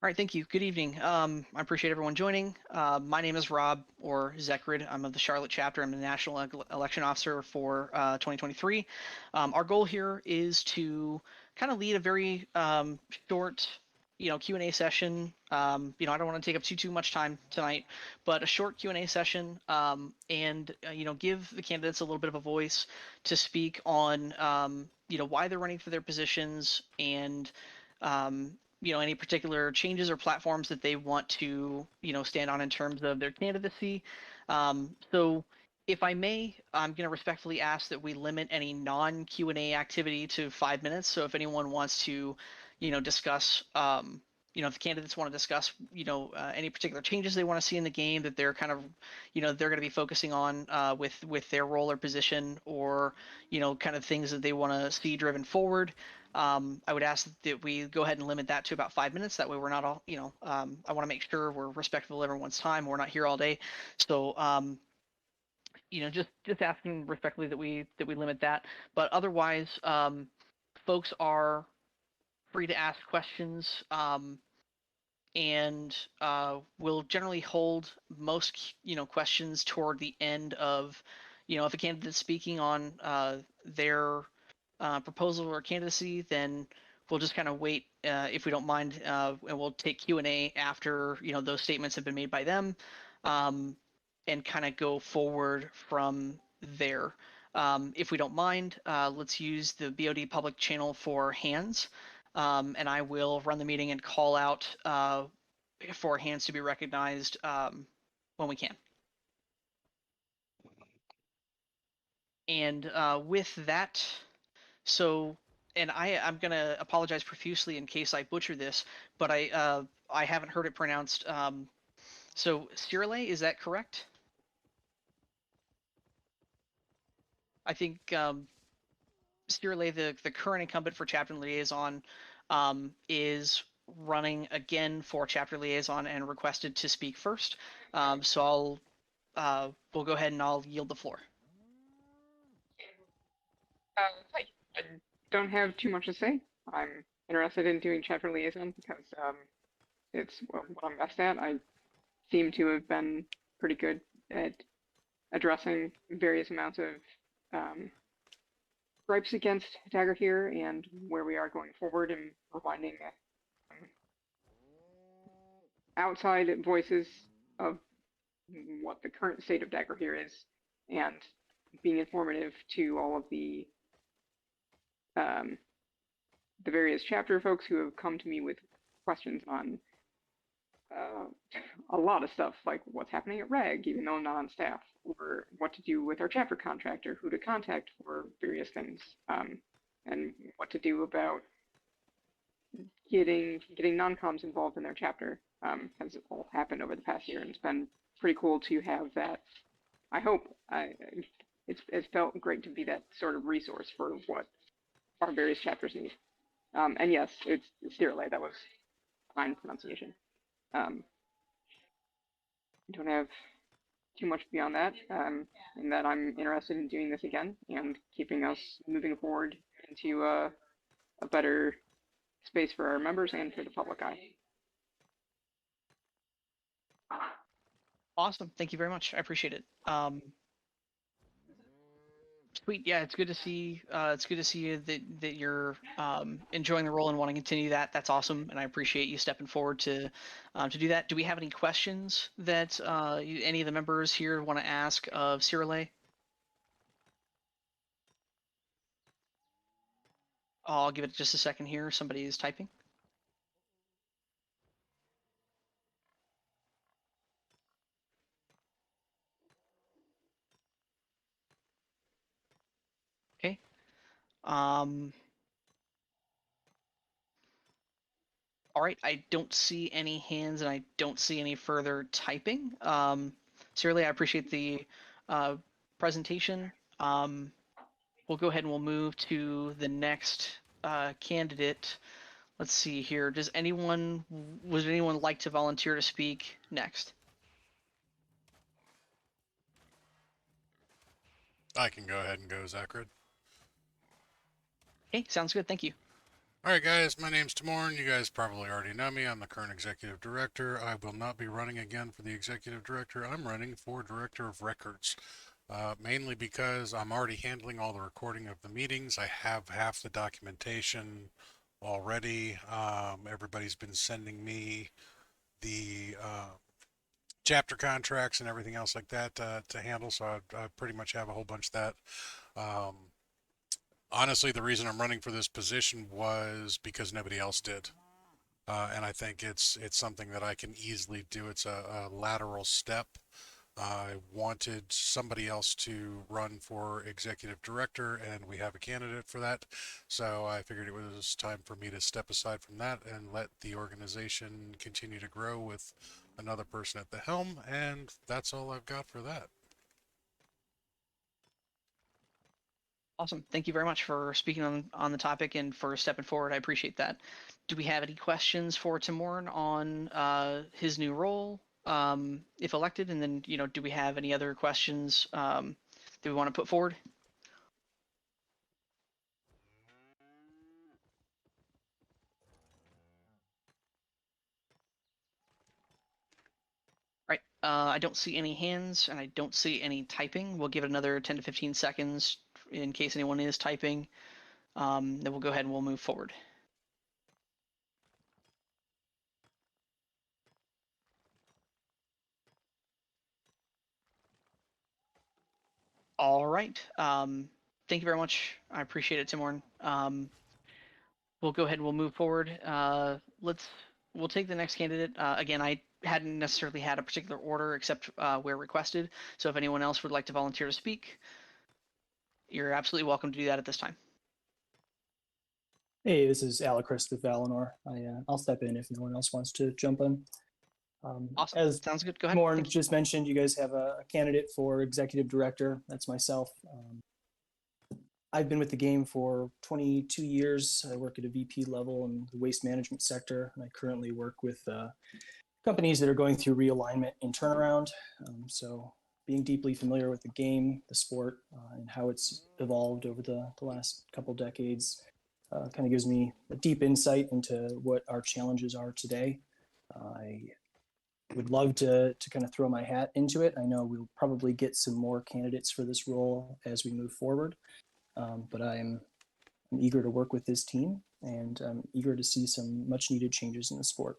All right, thank you. Good evening. I appreciate everyone joining. My name is Rob, or Zekrid. I'm of the Charlotte chapter. I'm the National Election Officer for 2023. Our goal here is to kind of lead a very short, Q&A session. I don't want to take up too much time tonight, but a short Q&A session, and give the candidates a little bit of a voice to speak on, why they're running for their positions and any particular changes or platforms that they want to, stand on in terms of their candidacy. So if I may, I'm going to respectfully ask that we limit any non-Q&A activity to 5 minutes. So if anyone wants to, discuss, if the candidates want to discuss, any particular changes they want to see in the game that they're kind of, they're going to be focusing on with their role or position, or, kind of things that they want to see driven forward. I would ask that we go ahead and limit that to about 5 minutes. That way we're not all, I want to make sure we're respectful of everyone's time. We're not here all day. So, just asking respectfully that we limit that. But otherwise, folks are free to ask questions, and we'll generally hold most, questions toward the end of, if a candidate's speaking on their proposal or candidacy, then we'll just kind of wait, if we don't mind, and we'll take Q&A after those statements have been made by them, and kind of go forward from there. If we don't mind, let's use the BOD public channel for hands, and I will run the meeting and call out for hands to be recognized when we can. And with that, so, and I'm gonna apologize profusely in case I butcher this, but I haven't heard it pronounced. So Sirle, is that correct? I think Sirle, the current incumbent for chapter liaison, is running again for chapter liaison and requested to speak first. So we'll go ahead and I'll yield the floor. Hi. I don't have too much to say. I'm interested in doing chapter liaison because it's what I'm best at. I seem to have been pretty good at addressing various amounts of um, gripes against Dagger here and where we are going forward and providing outside voices of what the current state of Dagger here is and being informative to all of um, the various chapter folks who have come to me with questions on uh, a lot of stuff, like what's happening at REG, even though I'm not on staff, or what to do with our chapter contractor, who to contact for various things, and what to do about getting non-coms involved in their chapter, has all happened over the past year, and it's been pretty cool to have that. I hope it's felt great to be that sort of resource for what our various chapters need. And yes, it's Stirle. That was fine pronunciation. Um, don't have too much beyond that, and that I'm interested in doing this again and keeping us moving forward into a better space for our members and for the public eye. Awesome. Thank you very much. I appreciate it. Sweet. Yeah, it's good to see. It's good to see you that you're enjoying the role and want to continue that. That's awesome, and I appreciate you stepping forward to do that. Do we have any questions that any of the members here want to ask of Sirle? I'll give it just a second here. Somebody is typing. Okay. All right. I don't see any hands, and I don't see any further typing. Sirle, I appreciate the presentation. We'll go ahead and we'll move to the next candidate. Let's see here. Would anyone like to volunteer to speak next? I can go ahead and go, Zachrid. Okay, sounds good. Thank you. All right, guys, my name's Tamorn. You guys probably already know me. I'm the current executive director. I will not be running again for the executive director. I'm running for director of records, mainly because I'm already handling all the recording of the meetings. I have half the documentation already. Everybody's been sending me the chapter contracts and everything else like that to handle, so I pretty much have a whole bunch of that. Um, Honestly, the reason I'm running for this position was because nobody else did. And I think it's something that I can easily do. It's a lateral step. I wanted somebody else to run for executive director, and we have a candidate for that. So I figured it was time for me to step aside from that and let the organization continue to grow with another person at the helm. And that's all I've got for that. Awesome. Thank you very much for speaking on the topic and for stepping forward. I appreciate that. Do we have any questions for Timorn on his new role, if elected? And then, do we have any other questions that we want to put forward? Right. I don't see any hands and I don't see any typing. We'll give it another 10 to 15 seconds in case anyone is typing. Then we'll go ahead and we'll move forward. All right. Thank you very much. I appreciate it, Timorn. We'll go ahead and we'll move forward. We'll take the next candidate. Again, I hadn't necessarily had a particular order except where requested. So if anyone else would like to volunteer to speak, you're absolutely welcome to do that at this time. Hey, this is Alacrest with Valinor. I'll step in if no one else wants to jump in. Awesome. As Sounds good. Go ahead. Morn just mentioned, you guys have a candidate for executive director. That's myself. I've been with the game for 22 years. I work at a VP level in the waste management sector, and I currently work with companies that are going through realignment and turnaround. So being deeply familiar with the game, the sport, and how it's evolved over the last couple decades kind of gives me a deep insight into what our challenges are today. I would love to kind of throw my hat into it. I know we'll probably get some more candidates for this role as we move forward, but I'm eager to work with this team, and I'm eager to see some much needed changes in the sport.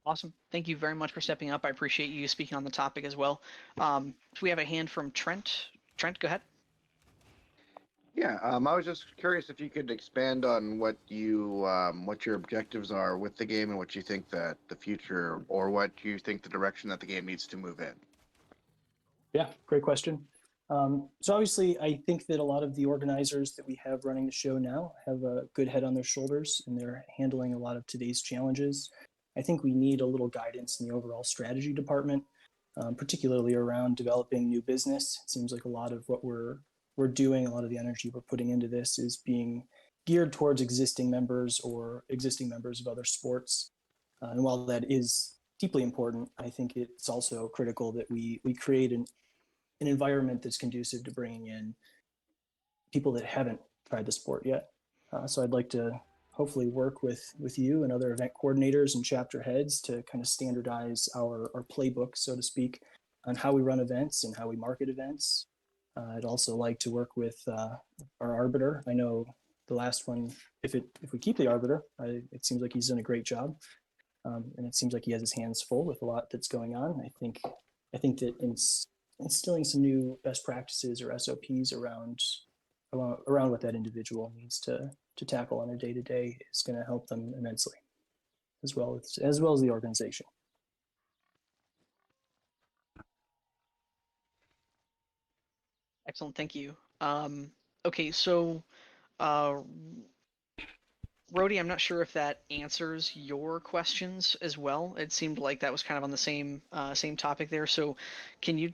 Awesome. Thank you very much for stepping up. I appreciate you speaking on the topic as well. So we have a hand from Trent. Trent, go ahead. Yeah, I was just curious if you could expand on what your objectives are with the game and what you think that the future or what you think the direction that the game needs to move in. Yeah, great question. So obviously, I think that a lot of the organizers that we have running the show now have a good head on their shoulders, and they're handling a lot of today's challenges. I think we need a little guidance in the overall strategy department, particularly around developing new business. It seems like a lot of what we're doing, a lot of the energy we're putting into this is being geared towards existing members or existing members of other sports. And while that is deeply important, I think it's also critical that we create an environment that's conducive to bringing in people that haven't tried the sport yet. So I'd like to hopefully work with you and other event coordinators and chapter heads to kind of standardize our playbook, so to speak, on how we run events and how we market events. I'd also like to work with our arbiter. I know the last one, if we keep the arbiter, it seems like he's done a great job, and it seems like he has his hands full with a lot that's going on. I think that instilling some new best practices or SOPs around what that individual needs to tackle on a day-to-day is going to help them immensely, as well as the organization. Excellent. Thank you. Okay, so uh, Rhodey, I'm not sure if that answers your questions as well. It seemed like that was kind of on the same topic there. So, can you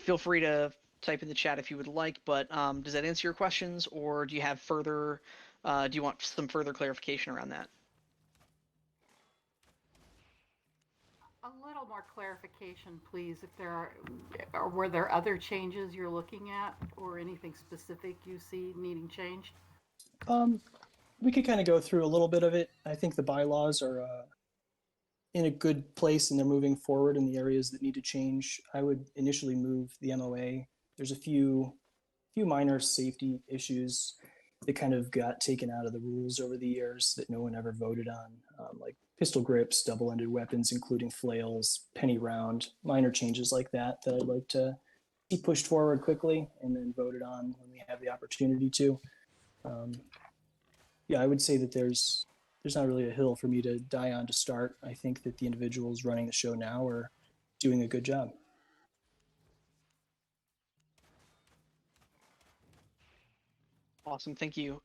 feel free to type in the chat if you would like? But does that answer your questions, or do you have further? Do you want some further clarification around that? A little more clarification, please, if there are, or were there other changes you're looking at or anything specific you see needing changed? Um, we could kind of go through a little bit of it. I think the bylaws are in a good place and they're moving forward in the areas that need to change. I would initially move the MOA. There's a few minor safety issues that kind of got taken out of the rules over the years that no one ever voted on, like pistol grips, double-ended weapons, including flails, penny round, minor changes like that that I'd like to see pushed forward quickly and then voted on when we have the opportunity to. Um, yeah, I would say that there's not really a hill for me to die on to start. I think that the individuals running the show now are doing a good job. Awesome, thank you.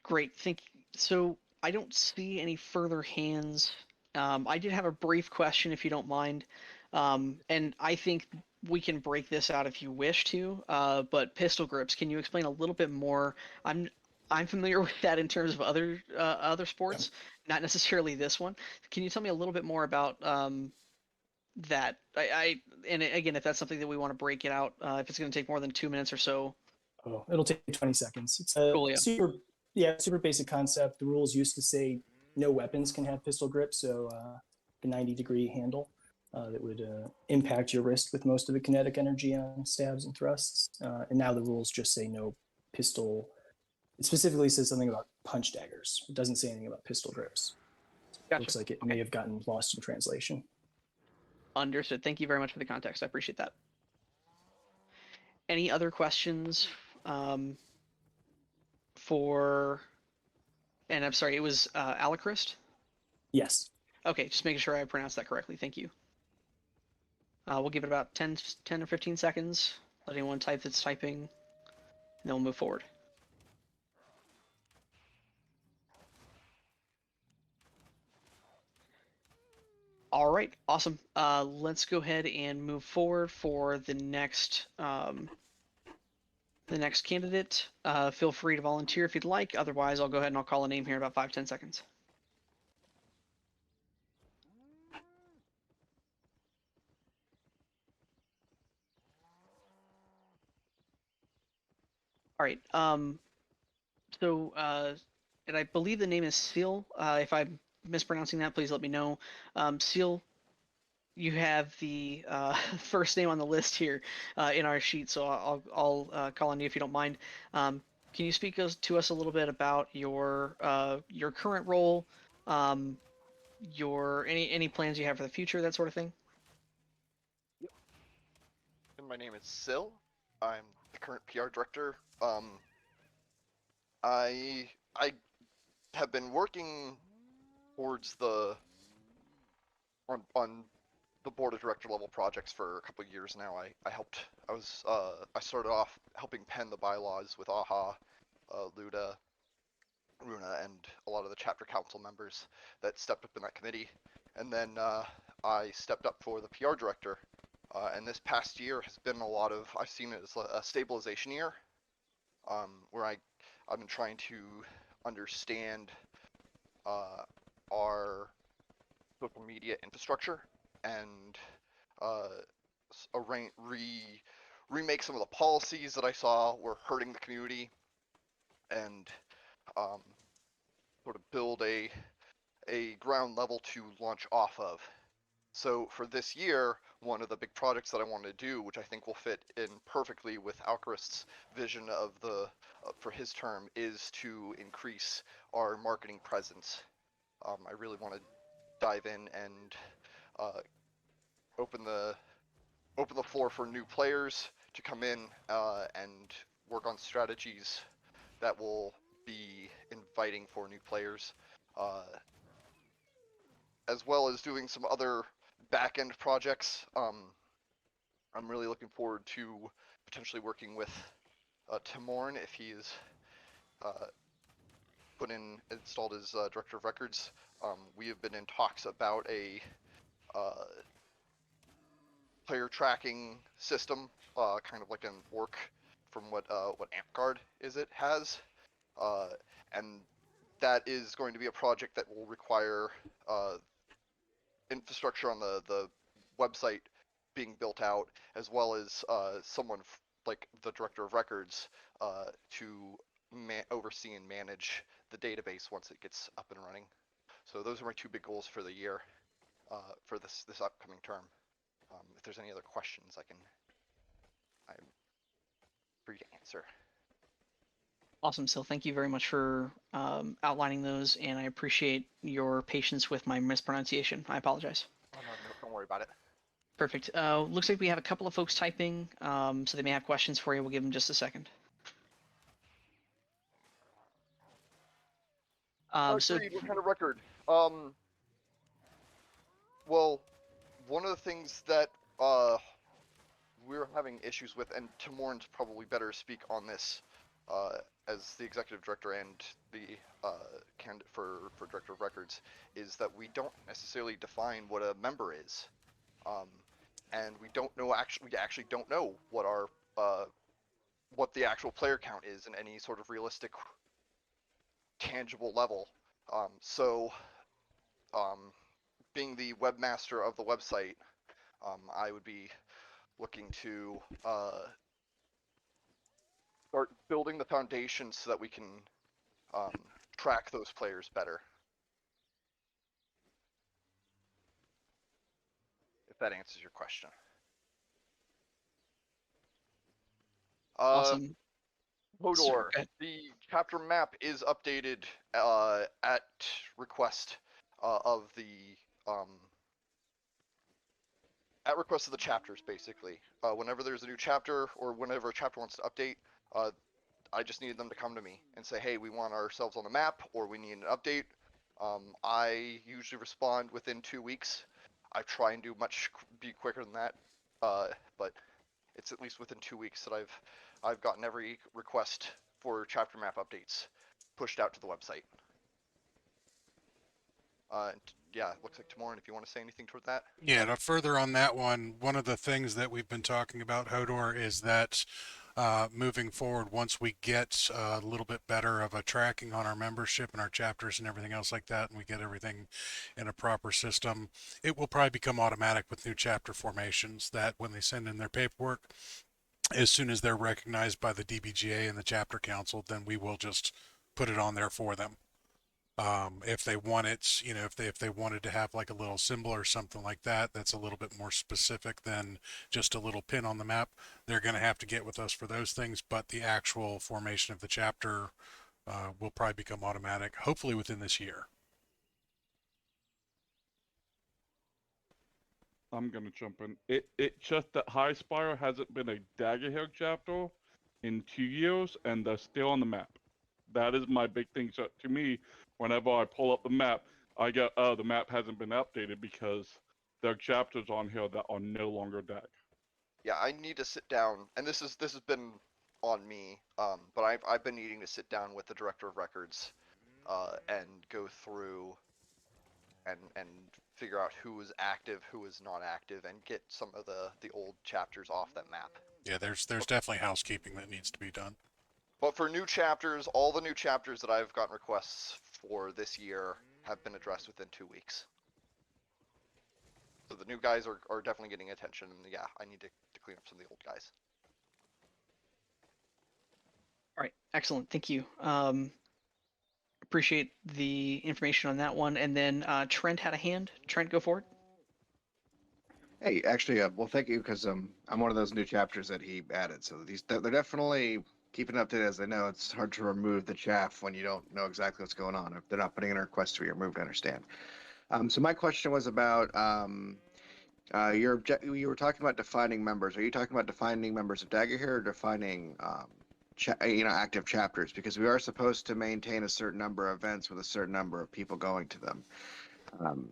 Great, thank you. So I don't see any further hands. I did have a brief question, if you don't mind, and I think we can break this out if you wish to. But pistol grips, can you explain a little bit more? I'm familiar with that in terms of other sports, not necessarily this one. Can you tell me a little bit more about that? And again, if that's something that we want to break it out, if it's going to take more than 2 minutes or so. Oh, it'll take 20 seconds. It's a Cool, yeah. super basic concept. The rules used to say no weapons can have pistol grip, so the 90-degree handle that would impact your wrist with most of the kinetic energy on stabs and thrusts. And now the rules just say no pistol. It specifically says something about punch daggers. It doesn't say anything about pistol grips. Gotcha. Looks like it Okay. may have gotten lost in translation. Understood. Thank you very much for the context. I appreciate that. Any other questions for, and I'm sorry, it was Alacrist? Yes. Okay, just making sure I pronounced that correctly. Thank you. We'll give it about 10 or 15 seconds. Let anyone type that's typing, and then we'll move forward. All right, awesome. Let's go ahead and move forward for the next candidate. Feel free to volunteer if you'd like. Otherwise, I'll go ahead and I'll call a name here in about 5-10 seconds. All right. So, and I believe the name is Seal. If I'm mispronouncing that, please let me know. Seal, you have the first name on the list here in our sheet, so I'll call on you if you don't mind. Can you speak to us a little bit about your current role, your any plans you have for the future, that sort of thing? And my name is Sil. I'm the current PR director. I have been working towards the on the board of director level projects for a couple of years now. I started off helping pen the bylaws with AHA, Luda, Runa, and a lot of the chapter council members that stepped up in that committee. And then I stepped up for the PR director. And this past year has been I've seen it as a stabilization year, where I've been trying to understand our social media infrastructure and remake some of the policies that I saw were hurting the community, and sort of build a ground level to launch off of. So for this year, one of the big projects that I wanted to do, which I think will fit in perfectly with Alcarist's vision of for his term, is to increase our marketing presence. I really want to dive in and open the floor for new players to come in and work on strategies that will be inviting for new players, as well as doing some other back-end projects. I'm really looking forward to potentially working with Timorn if he's installed as director of records. We have been in talks about a player tracking system, kind of like an orc from what AmpGuard has, and that is going to be a project that will require infrastructure on the website being built out, as well as someone like the director of records to oversee and manage the database once it gets up and running. So those are my 2 big goals for the year, for this upcoming term. If there's any other questions, I'm free to answer. Awesome. So thank you very much for outlining those, and I appreciate your patience with my mispronunciation. I apologize. Oh, no, don't worry about it. Perfect. Looks like we have a couple of folks typing, so they may have questions for you. We'll give them just a second. So Agreed. What kind of record? Well, one of the things that we're having issues with, and Timorn's probably better speak on this as the executive director and the candidate for director of records, is that we don't necessarily define what a member is, and we actually don't know what our what the actual player count is in any sort of realistic, tangible level. Being the webmaster of the website, I would be looking to start building the foundation so that we can track those players better. If that answers your question. awesome. Hodor, Sure. the chapter map is updated at request of the chapters, basically. Whenever there's a new chapter, or whenever a chapter wants to update, I just need them to come to me and say, hey, we want ourselves on the map, or we need an update. I usually respond within 2 weeks. I try and be quicker than that, but it's at least within 2 weeks that I've gotten every request for chapter map updates pushed out to the website. Yeah, it looks like Timorn, if you want to say anything toward that. Yeah, to further on that one of the things that we've been talking about, Hodor, is that moving forward, once we get a little bit better of a tracking on our membership and our chapters and everything else like that, and we get everything in a proper system, it will probably become automatic with new chapter formations, that when they send in their paperwork, as soon as they're recognized by the DBGA and the chapter council, then we will just put it on there for them. If they want it, if they wanted to have like a little symbol or something like that, that's a little bit more specific than just a little pin on the map. They're going to have to get with us for those things, but the actual formation of the chapter will probably become automatic, hopefully within this year. I'm gonna jump in. It's just that High Spire hasn't been a Daggerhill chapter in 2 years, and they're still on the map. That is my big thing. So to me, whenever I pull up the map, I go, oh, the map hasn't been updated because there are chapters on here that are no longer DAG. Yeah, I need to sit down, and this has been on me, but I've been needing to sit down with the director of records and go through and figure out who is active, who is not active, and get some of the old chapters off that map. Yeah, there's definitely housekeeping that needs to be done. But for new chapters, all the new chapters that I've gotten requests for this year have been addressed within 2 weeks. So the new guys are definitely getting attention, and yeah, I need to clean up some of the old guys. All right, excellent. Thank you. Appreciate the information on that one. And then Trent had a hand. Trent, go for it. Hey, actually, well, thank you, because I'm one of those new chapters that he added. So they're definitely keeping updated. As I know, it's hard to remove the chaff when you don't know exactly what's going on. If they're not putting in a request to be removed, I understand. So my question was about you were talking about defining members. Are you talking about defining members of Daggerhill, or defining active chapters? Because we are supposed to maintain a certain number of events with a certain number of people going to them.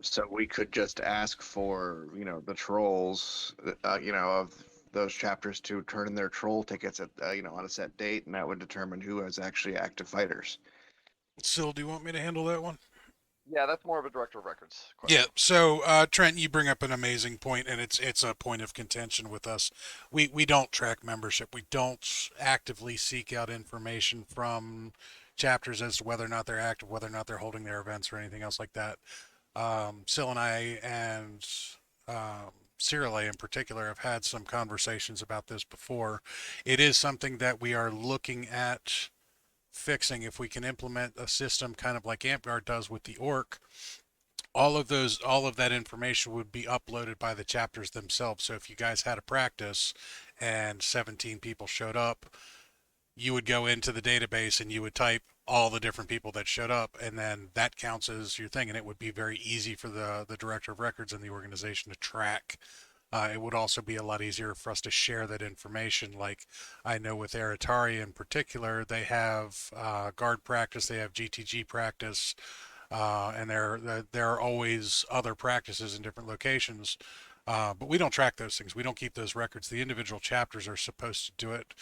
So we could just ask for, the trolls, of those chapters to turn in their troll tickets at, on a set date, and that would determine who is actually active fighters. Sil, do you want me to handle that one? Yeah, that's more of a director of records question. Yeah, so Trent, you bring up an amazing point, and it's a point of contention with us. We don't track membership. We don't actively seek out information from chapters as to whether or not they're active, whether or not they're holding their events or anything else like that. Sil and I and Cyril in particular have had some conversations about this before. It is something that we are looking at fixing. If we can implement a system kind of like AmpGuard does with the orc, all of that information would be uploaded by the chapters themselves. So if you guys had a practice and 17 people showed up, you would go into the database and you would type all the different people that showed up, and then that counts as your thing, and it would be very easy for the director of records and the organization to track. It would also be a lot easier for us to share that information. Like I know with Eritari in particular, they have guard practice, they have GTG practice, and there are always other practices in different locations. But we don't track those things. We don't keep those records. The individual chapters are supposed to do it,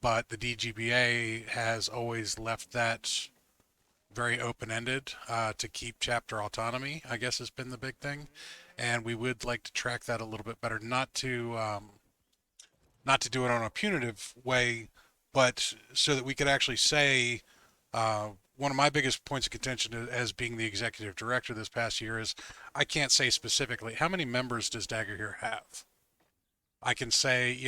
but the DGBA has always left that very open-ended to keep chapter autonomy, I guess has been the big thing. And we would like to track that a little bit better, not to do it on a punitive way, but so that we could actually say, one of my biggest points of contention as being the executive director this past year is I can't say specifically how many members does Dagger here have. I can say,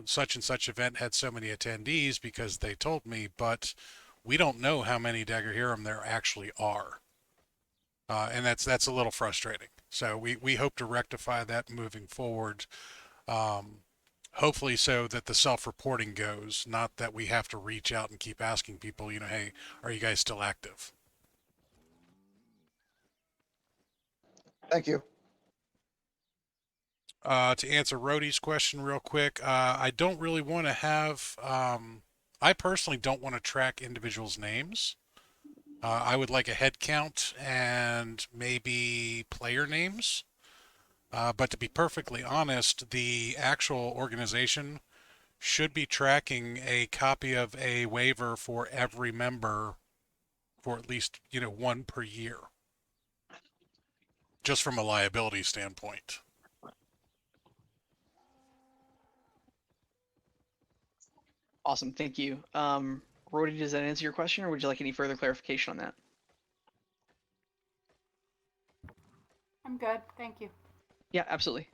such and such event had so many attendees because they told me, but we don't know how many Dagger Hiram there actually are. And that's a little frustrating. So we hope to rectify that moving forward. Hopefully so that the self-reporting goes, not that we have to reach out and keep asking people, hey, are you guys still active? Thank you. To answer Rhodey's question real quick, I don't really want to have, I personally don't want to track individuals' names. I would like a head count and maybe player names. But to be perfectly honest, the actual organization should be tracking a copy of a waiver for every member for at least, one per year. Just from a liability standpoint. Awesome, thank you. Rhodey, does that answer your question, or would you like any further clarification on that? I'm good, thank you. Yeah, absolutely.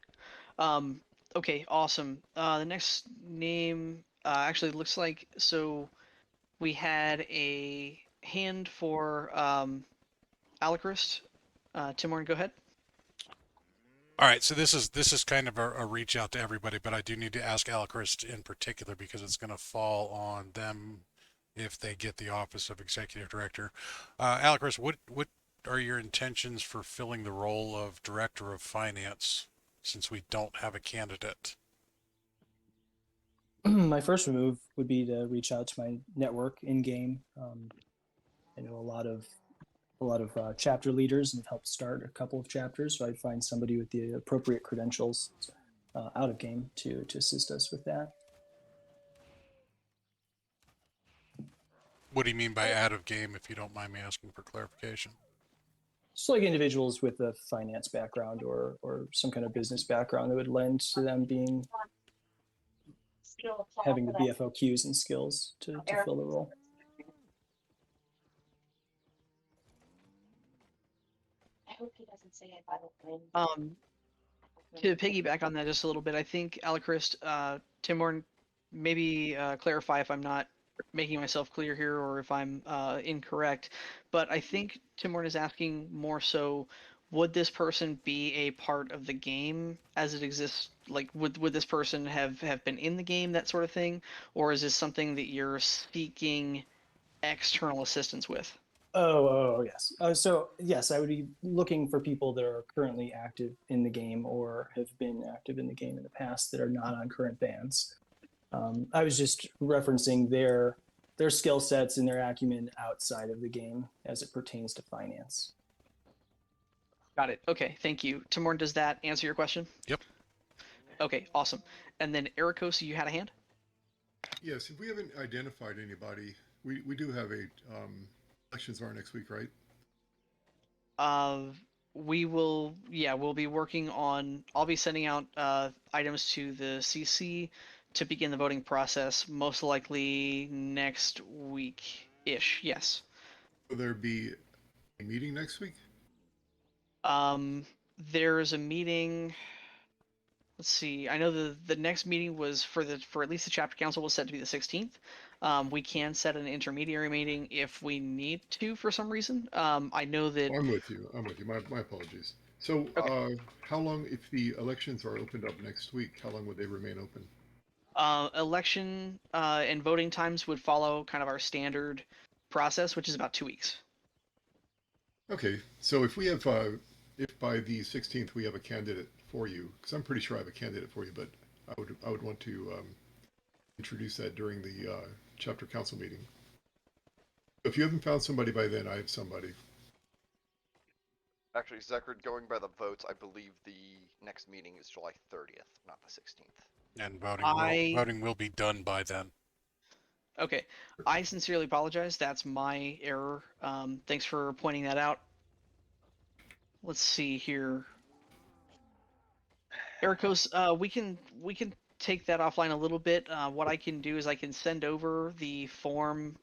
Okay, awesome. The next name actually looks like, so we had a hand for Alacrist. Timorn, go ahead. All right, so this is kind of a reach out to everybody, but I do need to ask Alacrist in particular because it's going to fall on them if they get the office of executive director. Alacrist, what are your intentions for filling the role of director of finance since we don't have a candidate? My first move would be to reach out to my network in game. I know a lot of chapter leaders and have helped start a couple of chapters, so I'd find somebody with the appropriate credentials out of game to assist us with that. What do you mean by out of game, if you don't mind me asking for clarification? So like individuals with a finance background or some kind of business background that would lend to them having the BFOQs and skills to fill the role. I hope he doesn't say it by the way. To piggyback on that just a little bit, I think Alacrist, Timorn, maybe clarify if I'm not making myself clear here or if I'm incorrect, but I think Timorn is asking more so, would this person be a part of the game as it exists? Like, would this person have been in the game, that sort of thing? Or is this something that you're seeking external assistance with? Oh, yes. So yes, I would be looking for people that are currently active in the game or have been active in the game in the past that are not on current bans. I was just referencing their skill sets and their acumen outside of the game as it pertains to finance. Got it. Okay, thank you. Timorn, does that answer your question? Yep. Okay, awesome. And then Ericos, you had a hand? Yes, if we haven't identified anybody, we do have a elections are next week, right? We will, we'll be working on, I'll be sending out items to the CC to begin the voting process, most likely next week. ish. Yes. Will there be a meeting next week? There's a meeting. Let's see. I know the next meeting was for at least the chapter council was set to be the 16th. We can set an intermediary meeting if we need to for some reason. I know that. I'm with you. I'm with you. My apologies. So, Okay. how long, if the elections are opened up next week, how long would they remain open? Election and voting times would follow kind of our standard process, which is about 2 weeks. Okay, so if we have, if by the 16th we have a candidate for you, because I'm pretty sure I have a candidate for you, but I would want to introduce that during the chapter council meeting. If you haven't found somebody by then, I have somebody. Actually, Zekrid, going by the votes, I believe the next meeting is July 30th, not the 16th. And voting will be done by then. Okay, I sincerely apologize. That's my error. Thanks for pointing that out. Let's see here. Ericos, we can take that offline a little bit. What I can do is I can send over the form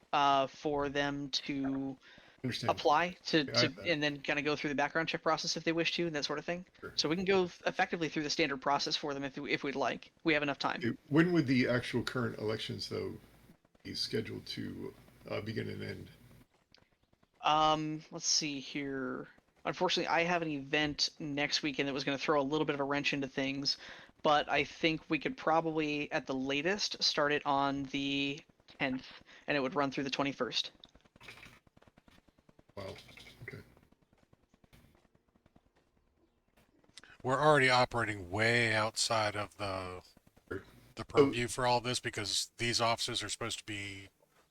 for them to Understand. apply to Yeah, I have that. and then kind of go through the background check process if they wish to and that sort of thing. Sure. So we can go effectively through the standard process for them if we'd like. We have enough time. Okay, when would the actual current elections, though, be scheduled to begin and end? Let's see here. Unfortunately, I have an event next weekend that was going to throw a little bit of a wrench into things, but I think we could probably, at the latest, start it on the 10th, and it would run through the 21st. Wow. Okay. We're already operating way outside of the purview for all this because these offices are supposed to be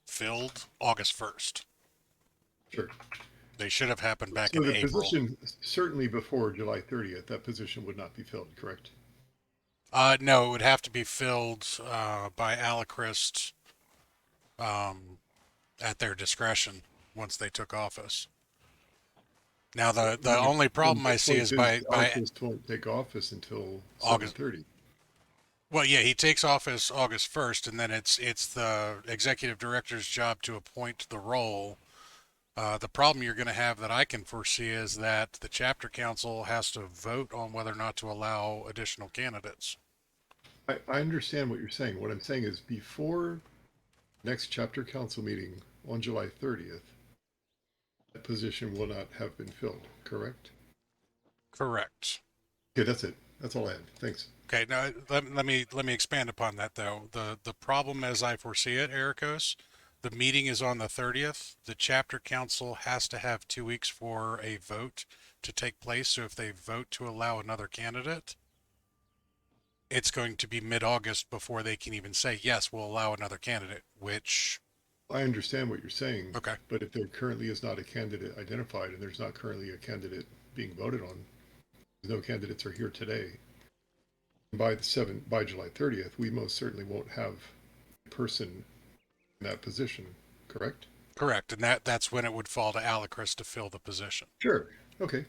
filled August 1st. Sure. They should have happened back So in the April. position, certainly before July 30th, that position would not be filled, correct? No, it would have to be filled by Alacrist at their discretion once they took office. Now, the only problem I see is by Alacrist won't take office until August 7/30. Well, yeah, he takes office August 1st, and then it's the executive director's job to appoint the role. The problem you're going to have that I can foresee is that the chapter council has to vote on whether or not to allow additional candidates. I understand what you're saying. What I'm saying is before next chapter council meeting on July 30th, that position will not have been filled, correct? Correct. Okay, that's it. That's all I had. Thanks. Okay, now let me expand upon that though. The problem as I foresee it, Ericos, the meeting is on the 30th. The chapter council has to have 2 weeks for a vote to take place. So if they vote to allow another candidate, it's going to be mid-August before they can even say, yes, we'll allow another candidate, which... I understand what you're saying. Okay. But if there currently is not a candidate identified and there's not currently a candidate being voted on, no candidates are here today. By July 30th, we most certainly won't have a person in that position, correct? Correct, and that's when it would fall to Alacrist to fill the position. Sure. Okay.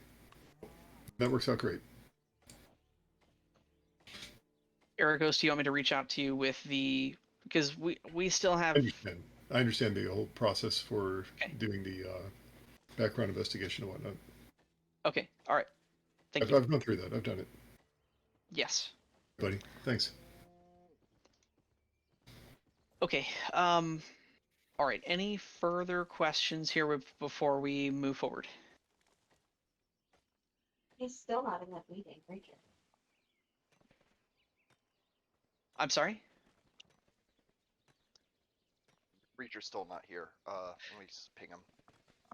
That works out great. Ericos, do you want me to reach out to you with because we still have... I understand the whole process for doing the background investigation and whatnot. Okay, all right. Thank you. I've gone through that. I've done it. Yes. Buddy, thanks. Okay. All right. Any further questions here before we move forward? He's still not in that meeting, Richard. I'm sorry? Reacher's still not here. Let me just ping him.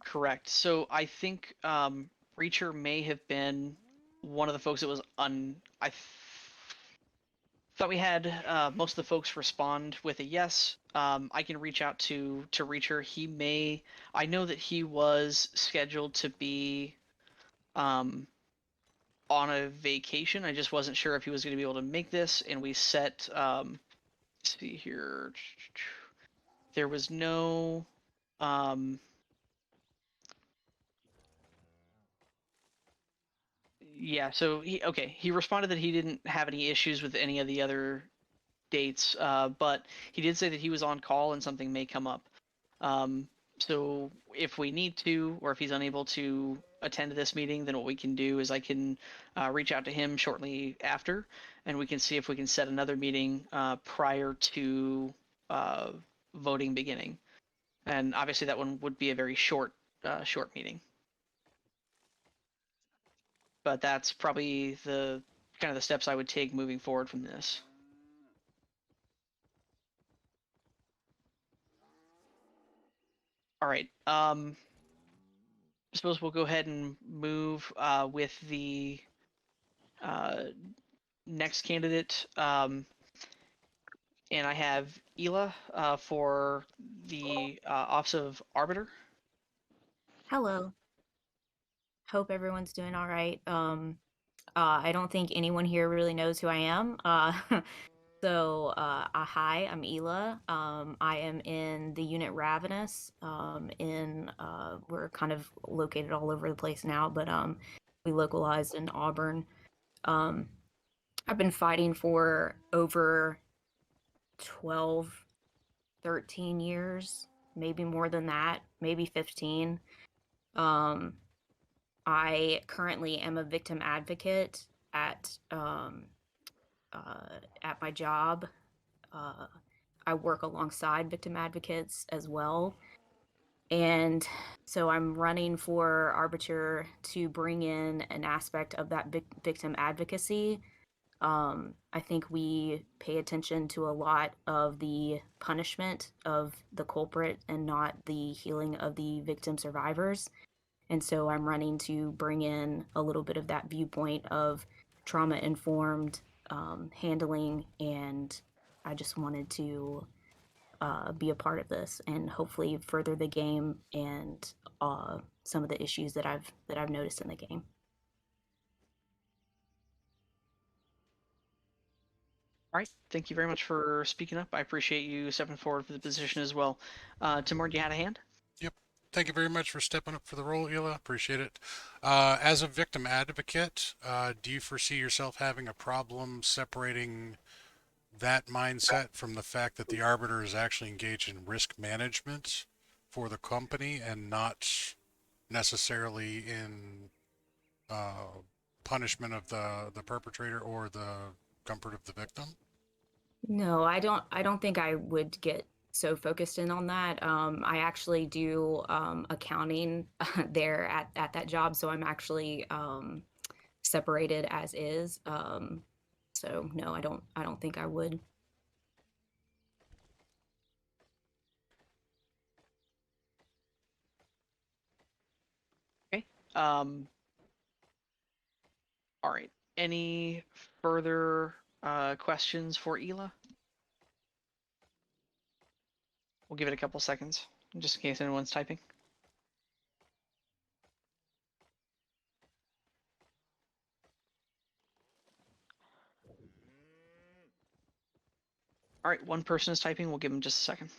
Correct. So I think Reacher may have been one of the folks that was I thought we had most of the folks respond with a yes. I can reach out to Reacher. I know that he was scheduled to be on a vacation. I just wasn't sure if he was going to be able to make this, and we set let's see here. There was no yeah, so he responded that he didn't have any issues with any of the other dates, but he did say that he was on call and something may come up. So if we need to, or if he's unable to attend this meeting, then what we can do is I can reach out to him shortly after, and we can see if we can set another meeting prior to voting beginning. And obviously that one would be a very short meeting. But that's probably the kind of the steps I would take moving forward from this. All right. I suppose we'll go ahead and move with the next candidate. And I have Ela for the Office of Arbiter. Hello. Hope everyone's doing all right. I don't think anyone here really knows who I am. Hi, I'm Ela. I am in the unit Ravenous. We're kind of located all over the place now, but we localized in Auburn. I've been fighting for over 12, 13 years, maybe more than that, maybe 15. I currently am a victim advocate at my job. I work alongside victim advocates as well. And so I'm running for Arbiter to bring in an aspect of that victim advocacy. I think we pay attention to a lot of the punishment of the culprit and not the healing of the victim survivors. And so I'm running to bring in a little bit of that viewpoint of trauma-informed handling, and I just wanted to be a part of this and hopefully further the game and some of the issues that I've noticed in the game. All right. Thank you very much for speaking up. I appreciate you stepping forward for the position as well. Timur, you had a hand? Yep. Thank you very much for stepping up for the role, Ela. Appreciate it. As a victim advocate, do you foresee yourself having a problem separating that mindset from the fact that the Arbiter is actually engaged in risk management for the company and not necessarily in punishment of the perpetrator or the comfort of the victim? No, I don't think I would get so focused in on that. I actually do accounting there at that job, so I'm actually separated as is. So no, I don't think I would. Okay. All right. Any further questions for Ela? We'll give it a couple seconds, just in case anyone's typing. All right, one person is typing. We'll give them just a second.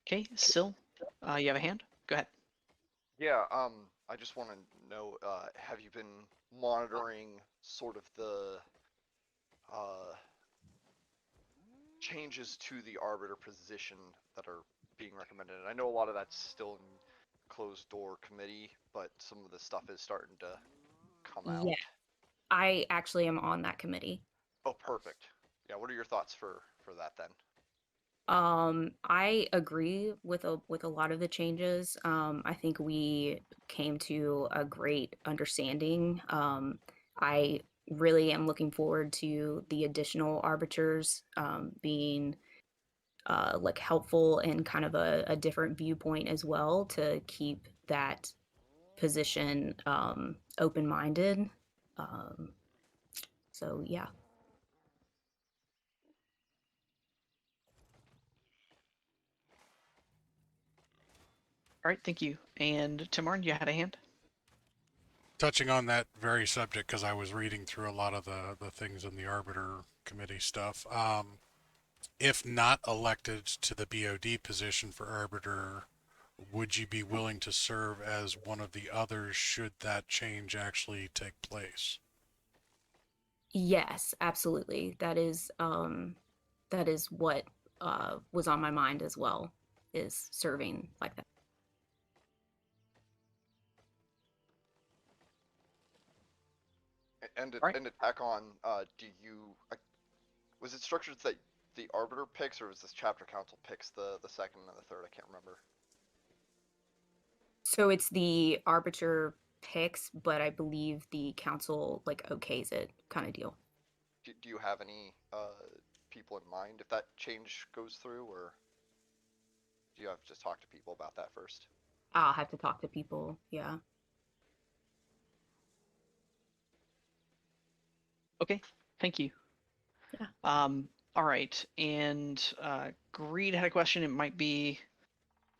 Okay, Sil, you have a hand? Go ahead. Yeah, I just want to know, have you been monitoring sort of the changes to the Arbiter position that are being recommended? And I know a lot of that's still in closed door committee, but some of the stuff is starting to come out. Yeah, I actually am on that committee. Oh, perfect. Yeah, what are your thoughts for that then? I agree with a lot of the changes. I think we came to a great understanding. I really am looking forward to the additional arbiters being like helpful and kind of a different viewpoint as well to keep that position open-minded. So yeah. All right, thank you. And Timur, you had a hand? Touching on that very subject, because I was reading through a lot of the things in the Arbiter committee stuff. If not elected to the BOD position for Arbiter, would you be willing to serve as one of the others should that change actually take place? Yes, absolutely. That is that is what was on my mind as well, is serving like that. And to, Right. and to tack on, do you was it structured that the arbiter picks, or was this chapter council picks the second and the third? I can't remember. So it's the arbiter picks, but I believe the council like okays it, kind of deal. Do you have any people in mind if that change goes through, or do you have to just talk to people about that first? I'll have to talk to people. Yeah. Okay, thank you. Yeah. All right, and Greed had a question. It might be,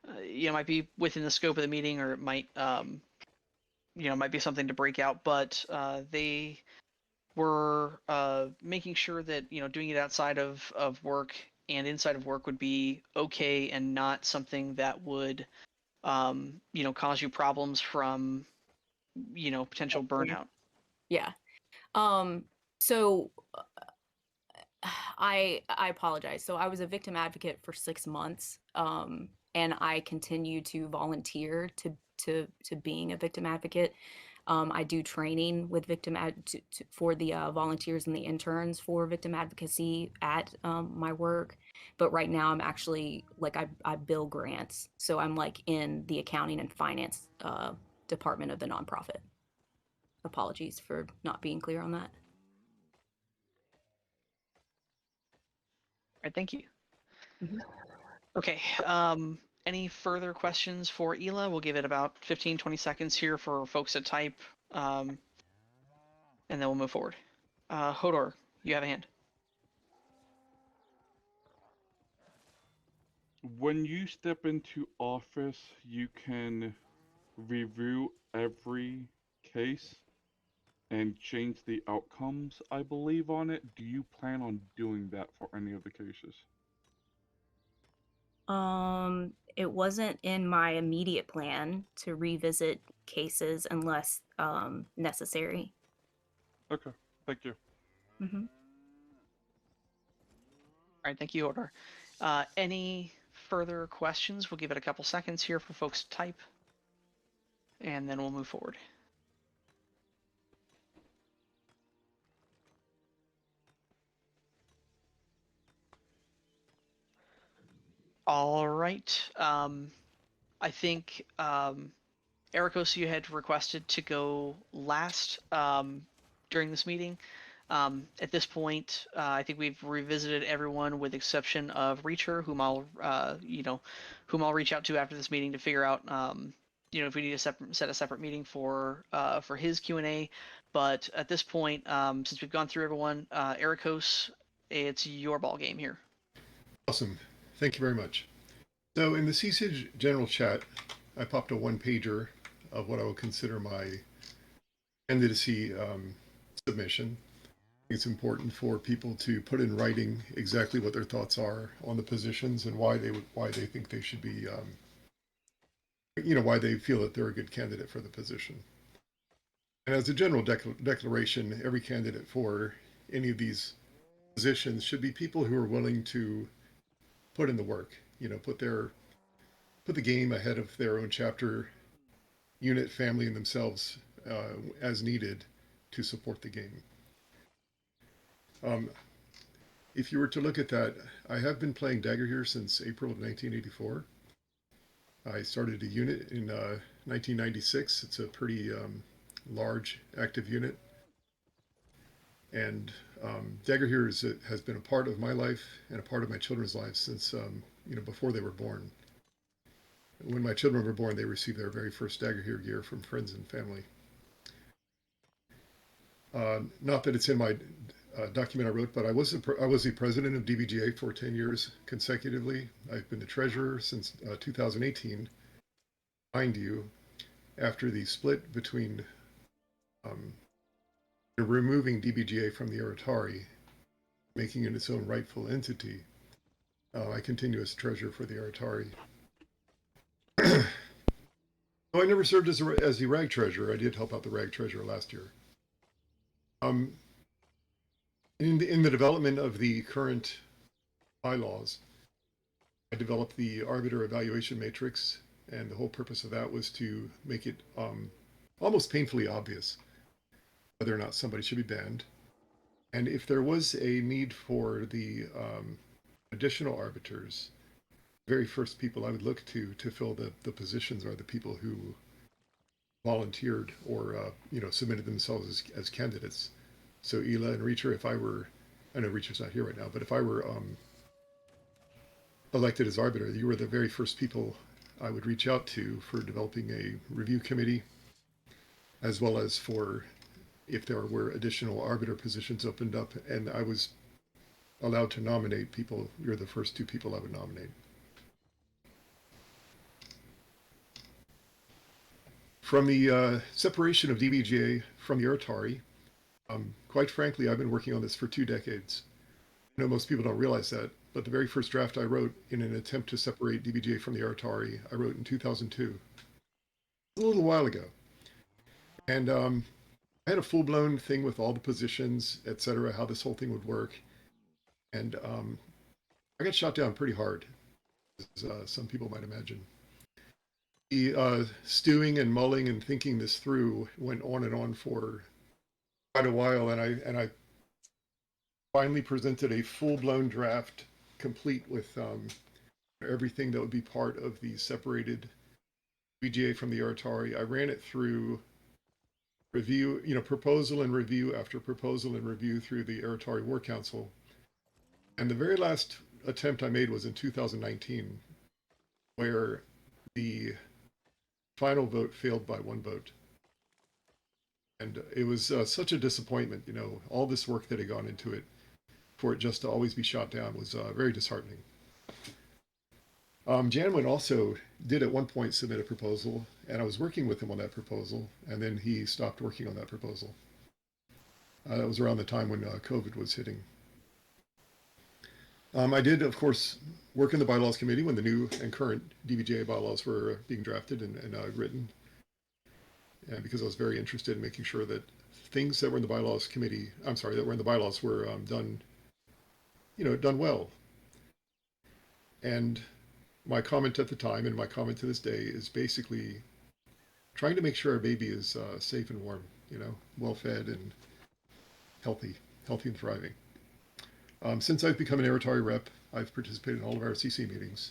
might be within the scope of the meeting, or it might, might be something to break out. But they were making sure that doing it outside of work and inside of work would be okay, and not something that would, cause you problems from, potential burnout. Yeah. So I apologize. So I was a victim advocate for 6 months, and I continue to volunteer to being a victim advocate. I do training with for the volunteers and the interns for victim advocacy at my work. But right now I'm actually like I bill grants, so I'm like in the accounting and finance department of the nonprofit. Apologies for not being clear on that. All right, thank you. Mhm. Okay, any further questions for Ela? We'll give it about 15, 20 seconds here for folks to type, and then we'll move forward. Hodor, you have a hand. When you step into office, you can review every case and change the outcomes, I believe, on it. Do you plan on doing that for any of the cases? It wasn't in my immediate plan to revisit cases unless necessary. Okay, thank you. Mm-hmm. All right, thank you, Hodor. Any further questions? We'll give it a couple seconds here for folks to type, and then we'll move forward. All right. I think Ericos, you had requested to go last during this meeting. At this point, I think we've revisited everyone with exception of Reacher, whom I'll reach out to after this meeting to figure out, if we need to set a separate meeting for his Q&A. But at this point, since we've gone through everyone, Ericos, it's your ball game here. Awesome. Thank you very much. So in the CSIG general chat, I popped a one-pager of what I would consider my candidacy submission. It's important for people to put in writing exactly what their thoughts are on the positions and why they think they should be, why they feel that they're a good candidate for the position. And as a general declaration, every candidate for any of these positions should be people who are willing to put in the work, put the game ahead of their own chapter, unit, family, and themselves as needed to support the game. If you were to look at that, I have been playing Dagger here since April of 1984. I started a unit in 1996. It's a pretty large active unit. And Dagger here has been a part of my life and a part of my children's lives since, before they were born. When my children were born, they received their very first Dagger here gear from friends and family. Not that it's in my document I wrote, but I was the president of DBGA for 10 years consecutively. I've been the treasurer since 2018. Mind you, after the split between removing DBGA from the Aratari, making it its own rightful entity, I continue as treasurer for the Aratari. I never served as the RAG treasurer. I did help out the RAG treasurer last year. In the development of the current bylaws, I developed the Arbiter Evaluation Matrix, and the whole purpose of that was to make it almost painfully obvious whether or not somebody should be banned. And if there was a need for the additional arbiters, the very first people I would look to fill the positions are the people who volunteered or submitted themselves as candidates. So Ela and Reacher, I know Reacher's not here right now, but if I were elected as arbiter, you were the very first people I would reach out to for developing a review committee, as well as for if there were additional arbiter positions opened up and I was allowed to nominate people. You're the first 2 people I would nominate. From the separation of DBGA from the Ertari, quite frankly, I've been working on this for 2 decades. I know most people don't realize that, but the very first draft I wrote in an attempt to separate DBGA from the Ertari, I wrote in 2002. A little while ago. And I had a full-blown thing with all the positions, etc., how this whole thing would work. And I got shot down pretty hard, as some people might imagine. The stewing and mulling and thinking this through went on and on for quite a while, and I finally presented a full-blown draft, complete with everything that would be part of the separated BGA from the Ertari. I ran it through review, proposal and review after proposal and review through the Ertari War Council. And the very last attempt I made was in 2019, where the final vote failed by 1 vote. And it was such a disappointment, all this work that had gone into it, for it just to always be shot down was very disheartening. Janwin also did at one point submit a proposal, and I was working with him on that proposal, and then he stopped working on that proposal. That was around the time when COVID was hitting. I did, of course, work in the bylaws committee when the new and current DBGA bylaws were being drafted and written. And because I was very interested in making sure that things that were in the bylaws committee, that were in the bylaws were done well. And my comment at the time and my comment to this day is basically trying to make sure our baby is safe and warm, well fed and healthy and thriving. Since I've become an Ertari rep, I've participated in all of our CC meetings.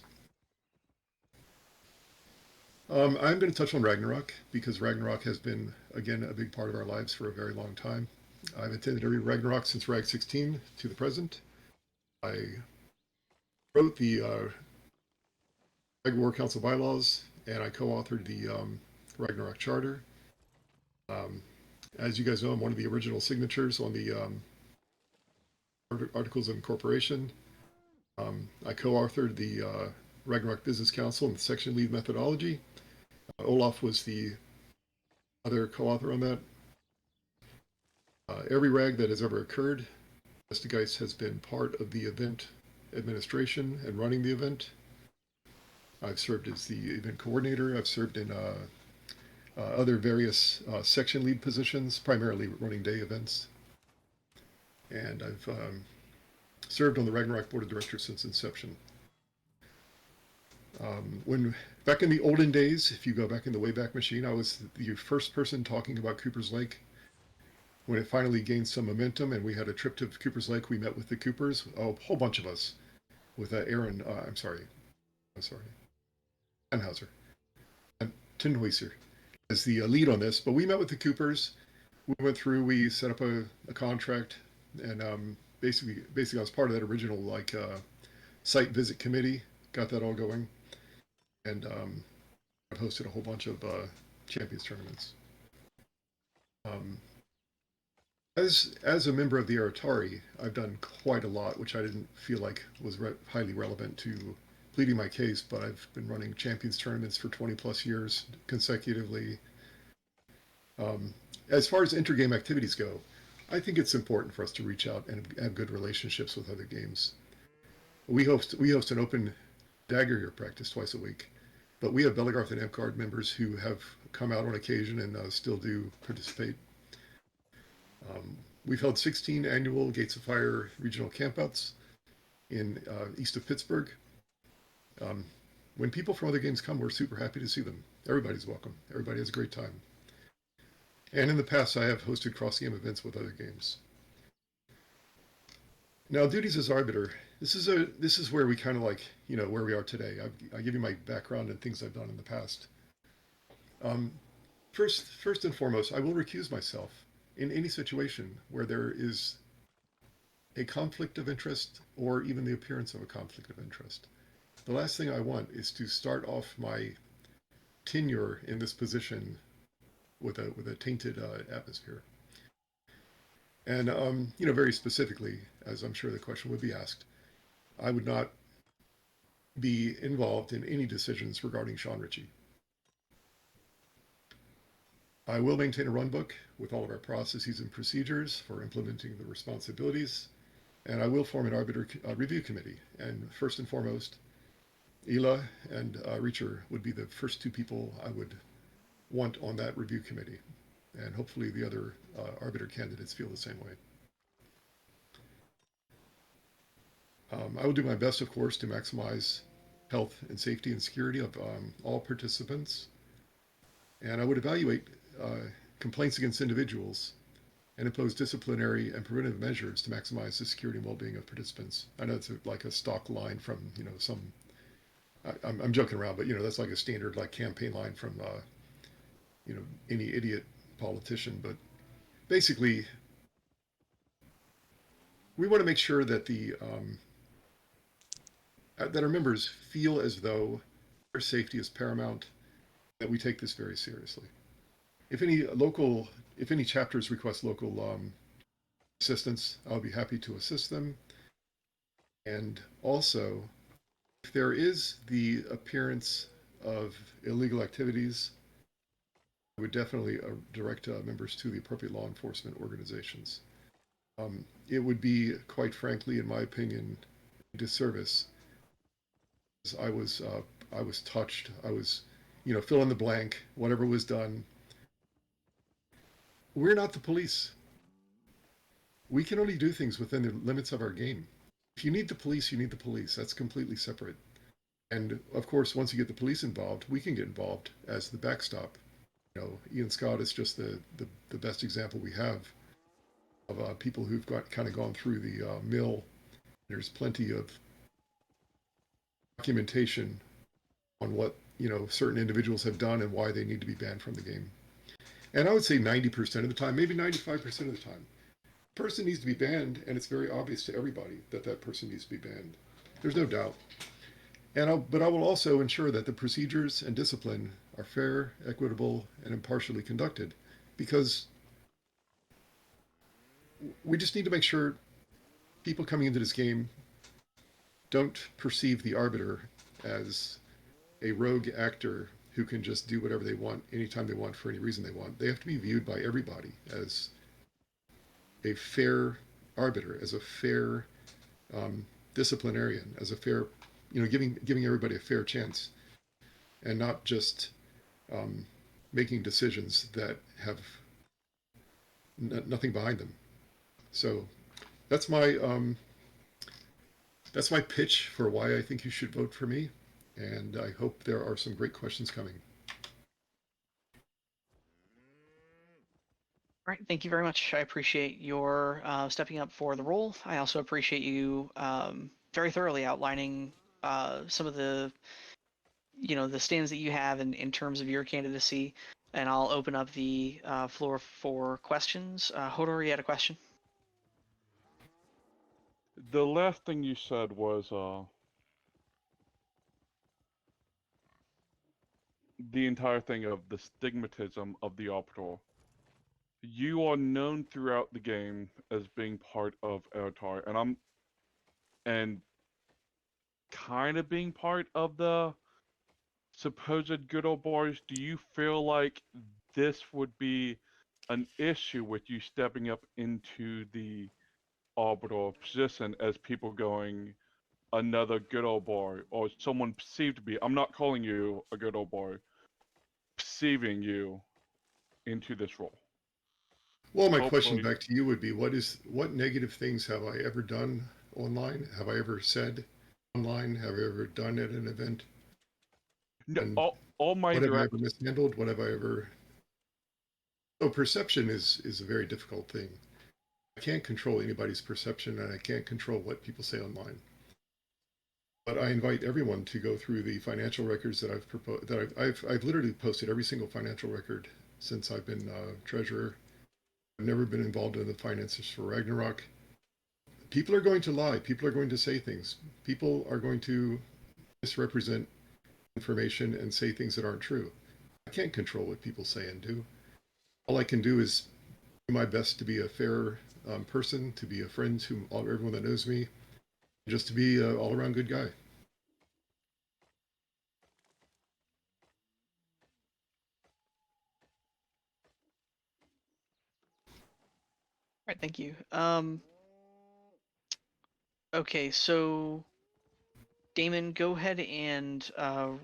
I'm going to touch on Ragnarok because Ragnarok has been, again, a big part of our lives for a very long time. I've attended every Ragnarok since Rag 16 to the present. I wrote the Rag War Council bylaws, and I co-authored the Ragnarok Charter. As you guys know, I'm one of the original signatures on the Articles of Incorporation. I co-authored the Ragnarok Business Council and the Section Lead Methodology. Olaf was the other co-author on that. Every RAG that has ever occurred, Vestageist has been part of the event administration and running the event. I've served as the event coordinator. I've served in other various section lead positions, primarily running day events. And I've served on the Ragnarok Board of Directors since inception. Back in the olden days, if you go back in the Wayback Machine, I was the first person talking about Cooper's Lake. When it finally gained some momentum and we had a trip to Cooper's Lake, we met with the Coopers, a whole bunch of us, with Aaron, Tannhauser, and Tinhuyser as the lead on this. But we met with the Coopers. We went through, we set up a contract, and basically I was part of that original site visit committee, got that all going, and I've hosted a whole bunch of Champions tournaments. As a member of the Ertari, I've done quite a lot, which I didn't feel like was highly relevant to pleading my case, but I've been running Champions tournaments for 20 plus years consecutively. As far as intergame activities go, I think it's important for us to reach out and have good relationships with other games. We host an open Dagger Year practice twice a week, but we have Belegarth and Emcard members who have come out on occasion and still do participate. We've held 16 annual Gates of Fire regional campouts. in east of Pittsburgh. When people from other games come, we're super happy to see them. Everybody's welcome. Everybody has a great time. And in the past, I have hosted cross-game events with other games. Now, duties as arbiter. This is where we kind of like, you know, where we are today. I give you my background and things I've done in the past. First and foremost, I will recuse myself in any situation where there is a conflict of interest or even the appearance of a conflict of interest. The last thing I want is to start off my tenure in this position with a tainted atmosphere. And you know, very specifically, as I'm sure the question would be asked, I would not be involved in any decisions regarding Sean Ritchie. I will maintain a run book with all of our processes and procedures for implementing the responsibilities, and I will form an arbiter review committee. And first and foremost, Ela and Reacher would be the first two people I would want on that review committee. And hopefully the other arbiter candidates feel the same way. I will do my best, of course, to maximize health and safety and security of all participants. And I would evaluate complaints against individuals and impose disciplinary and preventive measures to maximize the security and well-being of participants. I know it's like a stock line from, you know, some, I'm joking around, but, you know, that's like a standard like campaign line from, you know, any idiot politician. But basically, we want to make sure that that our members feel as though their safety is paramount, that we take this very seriously. If any chapters request local assistance, I'll be happy to assist them. And also, if there is the appearance of illegal activities, I would definitely direct members to the appropriate law enforcement organizations. It would be, quite frankly, in my opinion, a disservice. I was touched. I was, you know, fill in the blank, whatever was done. We're not the police. We can only do things within the limits of our game. If you need the police, you need the police. That's completely separate. And of course, once you get the police involved, we can get involved as the backstop. You know, Ian Scott is just the best example we have of people who've kind of gone through the mill. There's plenty of documentation on what, you know, certain individuals have done and why they need to be banned from the game. And I would say 90% of the time, maybe 95% of the time, a person needs to be banned, and it's very obvious to everybody that that person needs to be banned. There's no doubt. But I will also ensure that the procedures and discipline are fair, equitable, and impartially conducted, because we just need to make sure people coming into this game don't perceive the arbiter as a rogue actor who can just do whatever they want anytime they want for any reason they want. They have to be viewed by everybody as a fair arbiter, as a fair disciplinarian, as a fair, you know, giving everybody a fair chance, and not just making decisions that have nothing behind them. So that's my pitch for why I think you should vote for me. And I hope there are some great questions coming. All right, thank you very much. I appreciate your stepping up for the role. I also appreciate you very thoroughly outlining some of the, you know, the stands that you have in terms of your candidacy. And I'll open up the floor for questions. Hodor, you had a question? The last thing you said was the entire thing of the stigmatism of the Arbiter. You are known throughout the game as being part of Eotar, and kind of being part of the supposed good old boys. Do you feel like this would be an issue with you stepping up into the Arbiter position as people going, another good old boy, or someone perceived to be, I'm not calling you a good old boy, perceiving you into this role? Well, my question back to you would be, what negative things have I ever done online? Have I ever said online? Have I ever done at an event? No, And all my what have I direct ever mishandled? What have I ever? So perception is a very difficult thing. I can't control anybody's perception, and I can't control what people say online. But I invite everyone to go through the financial records that I've proposed. That I've literally posted every single financial record since I've been treasurer. I've never been involved in the finances for Ragnarok. People are going to lie. People are going to say things. People are going to misrepresent information and say things that aren't true. I can't control what people say and do. All I can do is do my best to be a fair person, to be a friend to everyone that knows me, just to be an all-around good guy. All right, thank you. Okay, so Damon, go ahead and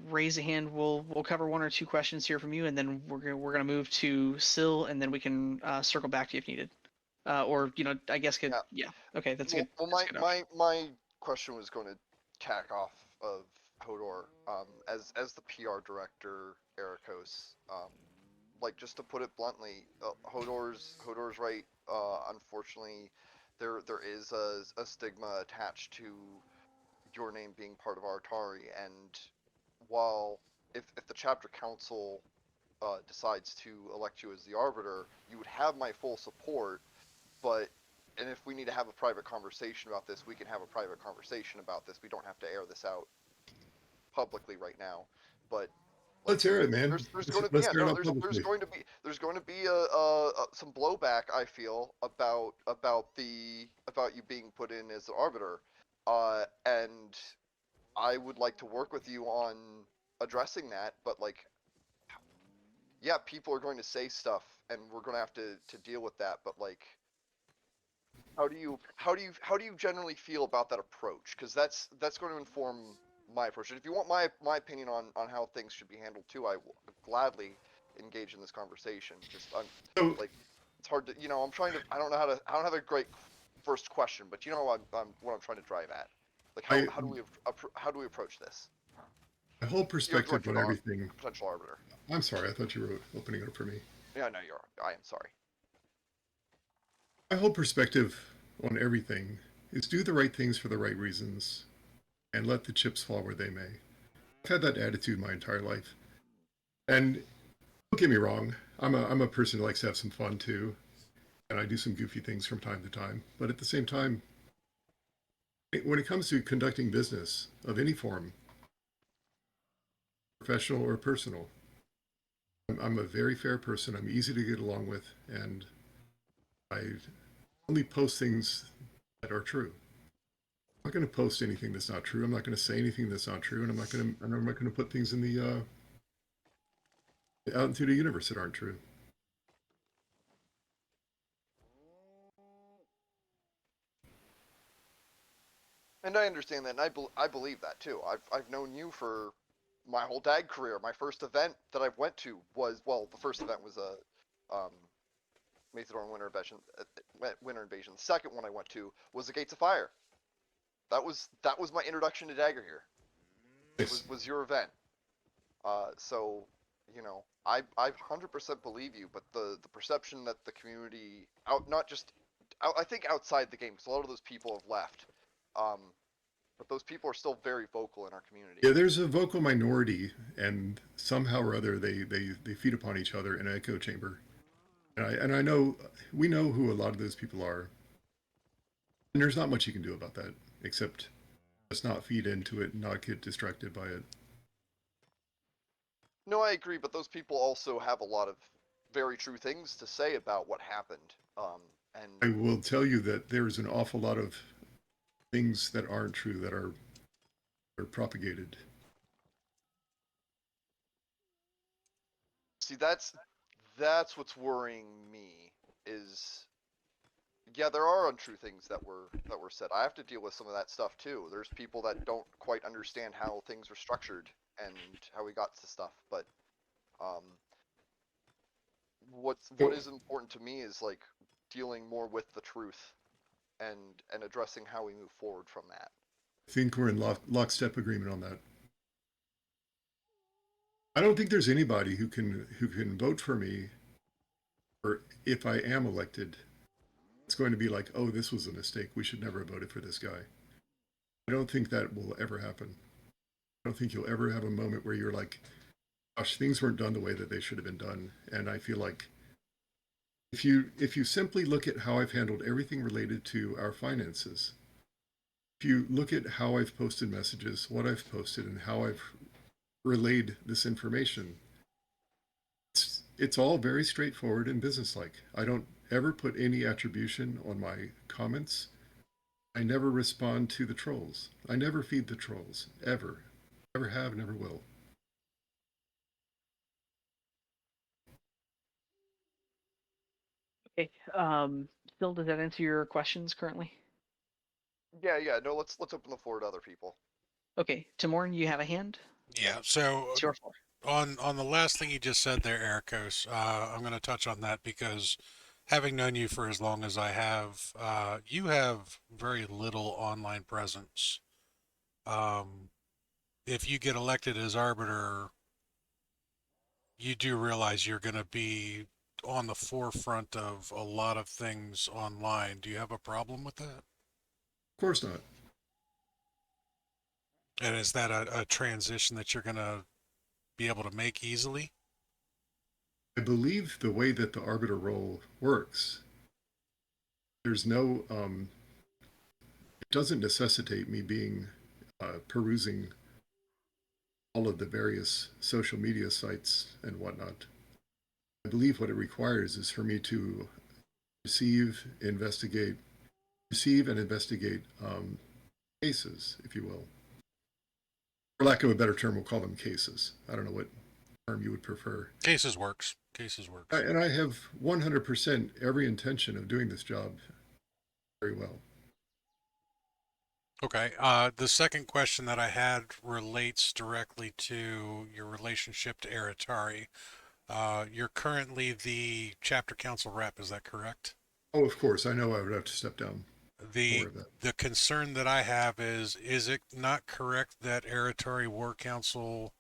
raise a hand. We'll cover one or two questions here from you, and then we're gonna move to Syl, and then we can circle back to you if needed. Or I guess yeah. Okay, that's good. Well, That's a good option. my question was going to tack off of Hodor. As the PR director, Ericos, like, just to put it bluntly, Hodor's right. Unfortunately, there is a stigma attached to your name being part of Artari, and while if the chapter council decides to elect you as the arbiter, you would have my full support. But and if we need to have a private conversation about this, we can have a private conversation about this. We don't have to air this out publicly right now. But Let's air it, man. there's going to Let's yeah, air it no, out publicly. there's going to be some blowback, I feel, about you being put in as the arbiter, and I would like to work with you on addressing that. But, like, yeah, people are going to say stuff, and we're going to have to deal with that. But, like, how do you generally feel about that approach? Because that's going to inform my approach. And if you want my opinion on how things should be handled too, I will gladly engage in this conversation. So, like, it's hard to, I'm trying to, I don't have a great first question, but what I'm trying to drive at. Like, how do we approach this? my whole perspective on everything. Potential arbiter. I'm sorry, I thought you were opening it up for me. Yeah, no, I am sorry. My whole perspective on everything is do the right things for the right reasons and let the chips fall where they may. I've had that attitude my entire life. And don't get me wrong, I'm a person who likes to have some fun too. And I do some goofy things from time to time. But at the same time, when it comes to conducting business of any form, professional or personal, I'm a very fair person. I'm easy to get along with, and I only post things that are true. I'm not going to post anything that's not true. I'm not going to say anything that's not true, and I'm not going to put things in the out into the universe that aren't true. And I understand that, and I believe that too. I've known you for my whole DAG career. My first event that I went to was, well, the first event was a Maethador Winter Invasion. The second one I went to was the Gates of Fire. That was my introduction to Dagger here. Nice. Was your event. So, I 100% believe you, but the perception that the community I think outside the game, because a lot of those people have left. But those people are still very vocal in our community. Yeah, there's a vocal minority, and somehow or other they feed upon each other in an echo chamber. And I know we know who a lot of those people are, and there's not much you can do about that except just not feed into it, and not get distracted by it. No, I agree, but those people also have a lot of very true things to say about what happened. And I will tell you that there's an awful lot of things that aren't true that are propagated. See, that's what's worrying me. Is, yeah, there are untrue things that were said. I have to deal with some of that stuff too. There's people that don't quite understand how things are structured and how we got to stuff. But what is important to me is, like, dealing more with the truth and addressing how we move forward from that. I think we're in lockstep agreement on that. I don't think there's anybody who can vote for me, or if I am elected, it's going to be like, oh, this was a mistake. We should never have voted for this guy. I don't think that will ever happen. I don't think you'll ever have a moment where you're like, gosh, things weren't done the way that they should have been done. And I feel like if you simply look at how I've handled everything related to our finances, if you look at how I've posted messages, what I've posted, and how I've relayed this information, it's all very straightforward and businesslike. I don't ever put any attribution on my comments. I never respond to the trolls. I never feed the trolls, ever. Never have, never will. Okay. Phil, does that answer your questions currently? Yeah. No, let's open the floor to other people. Okay, Timorn, you have a hand? Yeah, so It's your floor. on the last thing you just said there, Ericos, I'm going to touch on that because having known you for as long as I have, you have very little online presence. If you get elected as arbiter, you do realize you're going to be on the forefront of a lot of things online. Do you have a problem with that? Of course not. And is that a transition that you're going to be able to make easily? I believe the way that the arbiter role works, there's no, it doesn't necessitate me being perusing all of the various social media sites and whatnot. I believe what it requires is for me to receive and investigate cases, if you will. For lack of a better term, we'll call them cases. I don't know what term you would prefer. Cases works. And I have 100% every intention of doing this job very well. Okay. The second question that I had relates directly to your relationship to Eritari. You're currently the chapter council rep, is that correct? Oh, of course. I know I would have to step down. The concern that I have is it not correct that Eritari War Council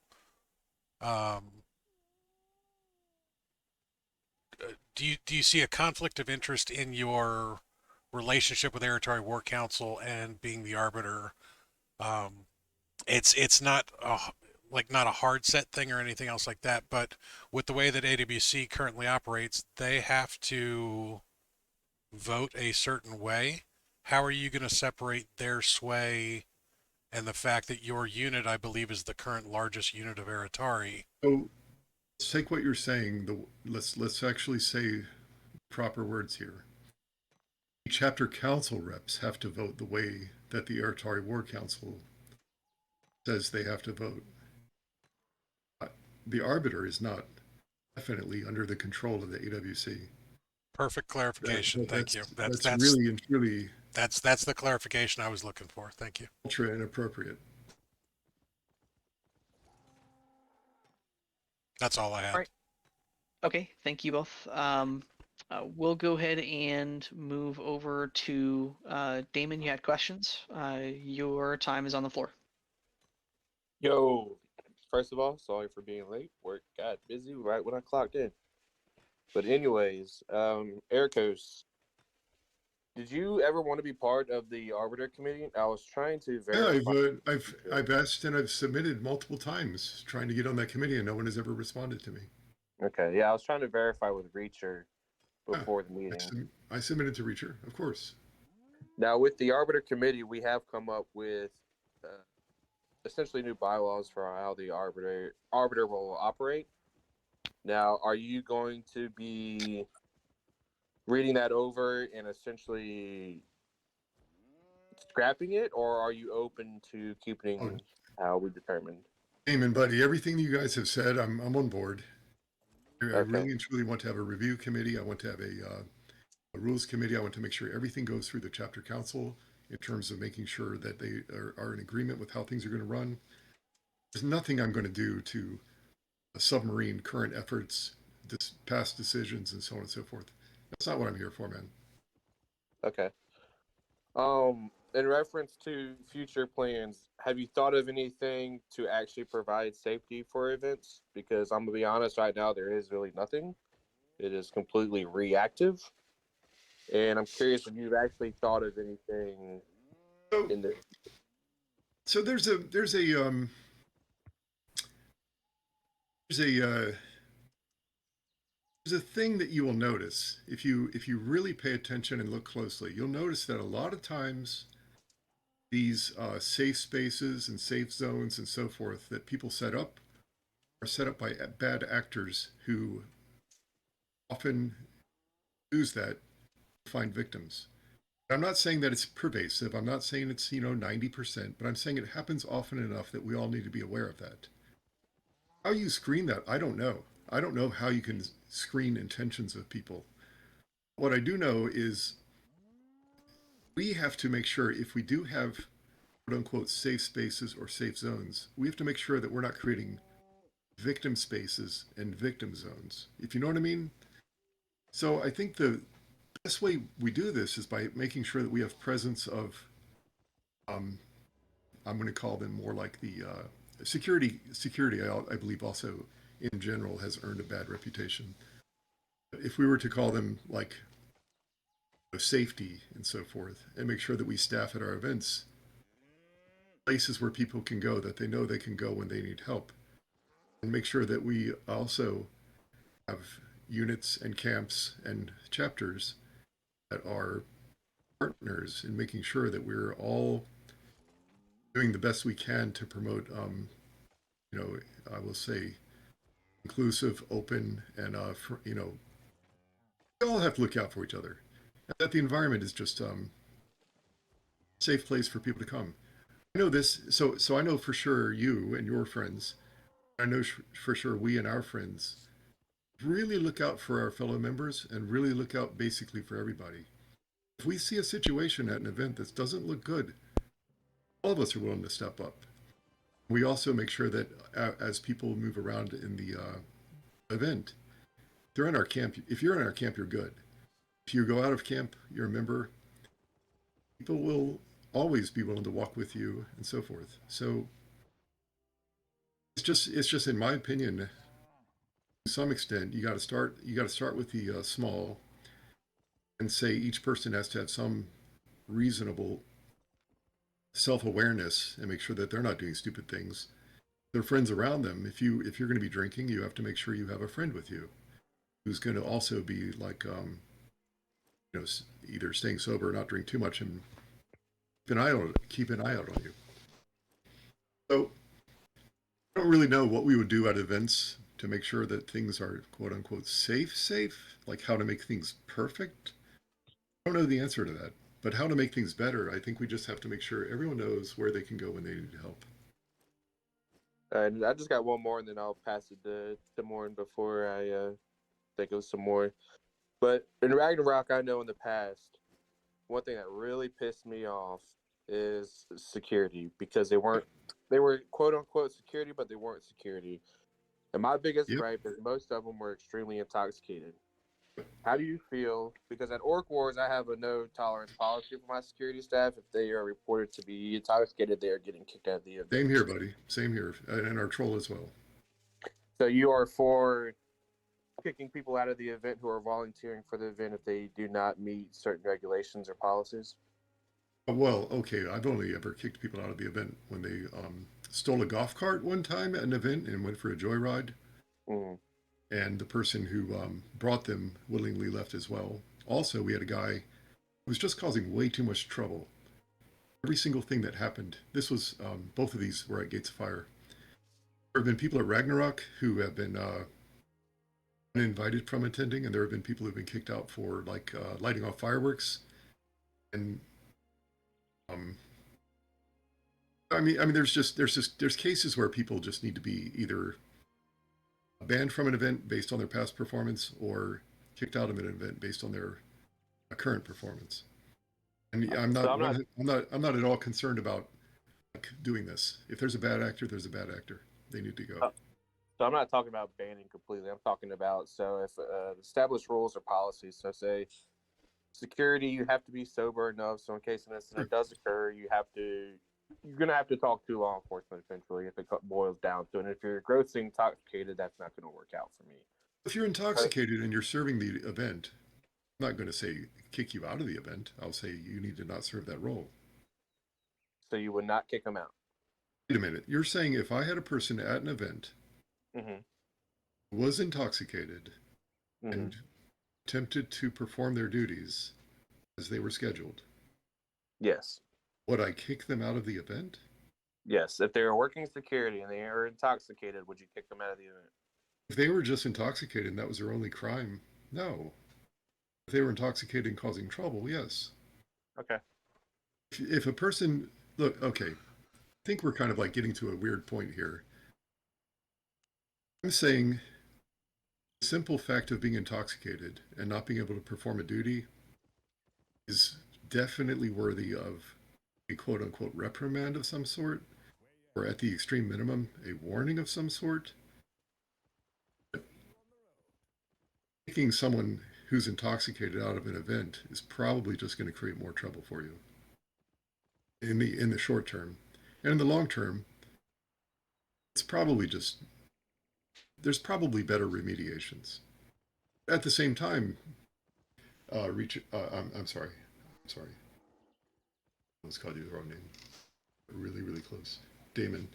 do you see a conflict of interest in your relationship with Eritari War Council and being the arbiter? It's not not a hard set thing or anything else like that, but with the way that AWC currently operates, they have to vote a certain way. How are you going to separate their sway and the fact that your unit, I believe, is the current largest unit of Eritari? So let's take what you're saying. Let's actually say proper words here. Chapter council reps have to vote the way that the Eritari War Council says they have to vote. The arbiter is not definitely under the control of the AWC. Perfect clarification. Thank you. That's really and truly. That's the clarification I was looking for. Thank you. Ultra inappropriate. That's all I have. All right. Okay, thank you both. We'll go ahead and move over to Damon. You had questions. Your time is on the floor. Yo, first of all, sorry for being late. Work got busy right when I clocked in. But anyways, Ericos, did you ever want to be part of the Arbiter Committee? I was trying to verify. Yeah, I've asked and I've submitted multiple times trying to get on that committee, and no one has ever responded to me. Okay, yeah, I was trying to verify with Reacher before the meeting. I submitted to Reacher, of course. Now, with the Arbiter Committee, we have come up with essentially new bylaws for how the Arbiter will operate. Now, are you going to be reading that over and essentially scrapping it, or are you open to keeping how we determined? Damon, buddy, everything you guys have said, I'm on board. I really and truly want to have a review committee. I want to have a rules committee. I want to make sure everything goes through the chapter council in terms of making sure that they are in agreement with how things are going to run. There's nothing I'm going to do to submarine current efforts, past decisions, and so on and so forth. That's not what I'm here for, man. Okay. In reference to future plans, have you thought of anything to actually provide safety for events? Because I'm gonna be honest, right now there is really nothing. It is completely reactive, and I'm curious if you've actually thought of anything So, in the. so there's a there's a there's a thing that you will notice if you really pay attention and look closely. You'll notice that a lot of times these safe spaces and safe zones and so forth that people set up are set up by bad actors who often use that to find victims. I'm not saying that it's pervasive. I'm not saying it's 90%, but I'm saying it happens often enough that we all need to be aware of that. How you screen that, I don't know. I don't know how you can screen intentions of people. What I do know is we have to make sure if we do have quote unquote safe spaces or safe zones, we have to make sure that we're not creating victim spaces and victim zones, if you know what I mean. So I think the best way we do this is by making sure that we have presence of I'm going to call them more like the security. I believe also in general has earned a bad reputation. If we were to call them like safety and so forth, and make sure that we staff at our events places where people can go that they know they can go when they need help, and make sure that we also have units and camps and chapters that are partners in making sure that we're all doing the best we can to promote, I will say, inclusive, open, and we all have to look out for each other. And that the environment is just a safe place for people to come. I know this, so I know for sure you and your friends. I know for sure we and our friends really look out for our fellow members and really look out basically for everybody. If we see a situation at an event that doesn't look good, all of us are willing to step up. We also make sure that as people move around in the event, they're in our camp. If you're in our camp, you're good. If you go out of camp, you're a member. People will always be willing to walk with you and so forth. So it's just in my opinion, to some extent, you got to start with the small, and say each person has to have some reasonable self-awareness and make sure that they're not doing stupid things. Their friends around them. If you're going to be drinking, you have to make sure you have a friend with you who's going to also be like, either staying sober or not drink too much and keep an eye out on you. So I don't really know what we would do at events to make sure that things are quote unquote safe, like how to make things perfect. I don't know the answer to that, but how to make things better, I think we just have to make sure everyone knows where they can go when they need help. And I just got one more, and then I'll pass it to Morn before I think of some more. But in Ragnarok, I know in the past, one thing that really pissed me off is security, because they were quote unquote security, but they weren't security. And my biggest gripe is most of them were extremely intoxicated. How do you feel? Because at Orc Wars, I have a no tolerance policy for my security staff. If they are reported to be intoxicated, they are getting kicked out of the event. Same here, buddy. Same here, and our troll as well. So you are for kicking people out of the event who are volunteering for the event if they do not meet certain regulations or policies? Well, okay, I've only ever kicked people out of the event when they stole a golf cart one time at an event and went for a joyride. Mm. And the person who brought them willingly left as well. Also, we had a guy who was just causing way too much trouble. Every single thing that happened, this was, both of these were at Gates of Fire. There have been people at Ragnarok who have been uninvited from attending, and there have been people who have been kicked out for lighting off fireworks. And I mean, there's cases where people just need to be either banned from an event based on their past performance or kicked out of an event based on their current performance. And I'm not at all concerned about doing this. If there's a bad actor, there's a bad actor. They need to go. So I'm not talking about banning completely. I'm talking about, so if established rules or policies, so say security, you have to be sober enough. So in case an incident does occur, you're gonna have to talk to law enforcement eventually if it boils down to it. And if you're grossly intoxicated, that's not going to work out for me. If you're intoxicated and you're serving the event, I'm not going to say kick you out of the event. I'll say you need to not serve that role. So you would not kick them out. Wait a minute. You're saying if I had a person at an event who was intoxicated and attempted to perform their duties as they were scheduled, Yes. would I kick them out of the event? Yes. If they were working security and they are intoxicated, would you kick them out of the event? If they were just intoxicated and that was their only crime, no. If they were intoxicated and causing trouble, yes. Okay. If a person, look, okay, I think we're kind of like getting to a weird point here. I'm saying the simple fact of being intoxicated and not being able to perform a duty is definitely worthy of a quote unquote reprimand of some sort, or at the extreme minimum, a warning of some sort. Taking someone who's intoxicated out of an event is probably just going to create more trouble for you in the short term. And in the long term, it's probably just, there's probably better remediations. At the same time, I'm sorry. I almost called you the wrong name. Really, really close. Damon.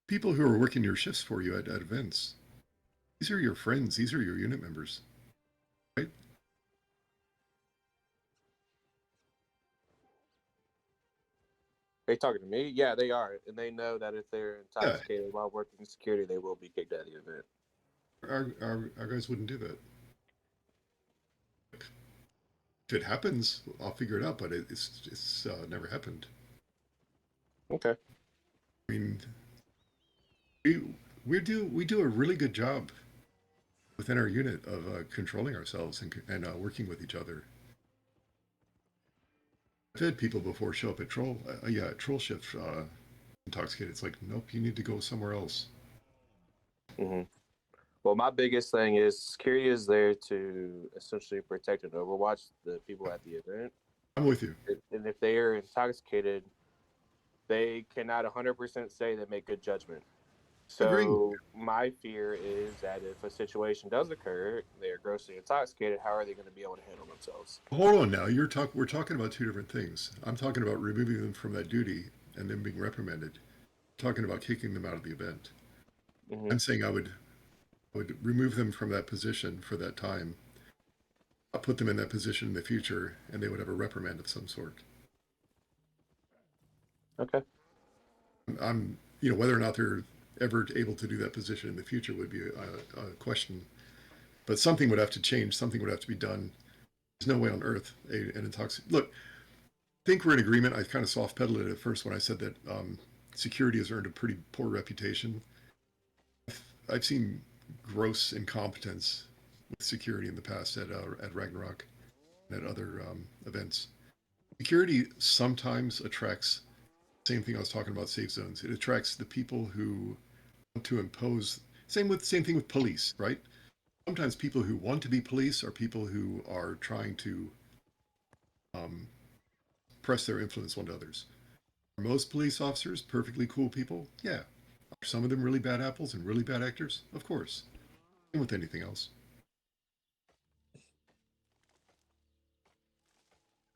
People who are working your shifts for you at events, these are your friends, these are your unit members, right? They talking to me? Yeah, they are. And they know that if they're intoxicated while working security, they will be kicked out of the event. Our guys wouldn't do that. If it happens, I'll figure it out, but it's never happened. Okay. I mean, we do a really good job within our unit of controlling ourselves and working with each other. I've had people before show up at troll shift intoxicated. It's like, nope, you need to go somewhere else. Well, my biggest thing is security is there to essentially protect and overwatch the people at the event. I'm with you. And if they are intoxicated, they cannot 100% say they make good judgment. So my fear is that if a situation does occur, they are grossly intoxicated, how are they going to be able to handle themselves? Hold on now. We're talking about two different things. I'm talking about removing them from that duty and them being reprimanded. I'm talking about kicking them out of the event. I'm saying I would remove them from that position for that time. I'll put them in that position in the future, and they would have a reprimand of some sort. Okay. Whether or not they're ever able to do that position in the future would be a question. But something would have to change. Something would have to be done. There's no way on earth an intoxicated. Look, I think we're in agreement. I kind of soft pedaled it at first when I said that security has earned a pretty poor reputation. I've seen gross incompetence with security in the past at Ragnarok and at other events. Security sometimes attracts the same thing I was talking about safe zones. It attracts the people who want to impose. Same thing with police, right? Sometimes people who want to be police are people who are trying to press their influence onto others. Are most police officers perfectly cool people? Yeah. Are some of them really bad apples and really bad actors? Of course. Same with anything else.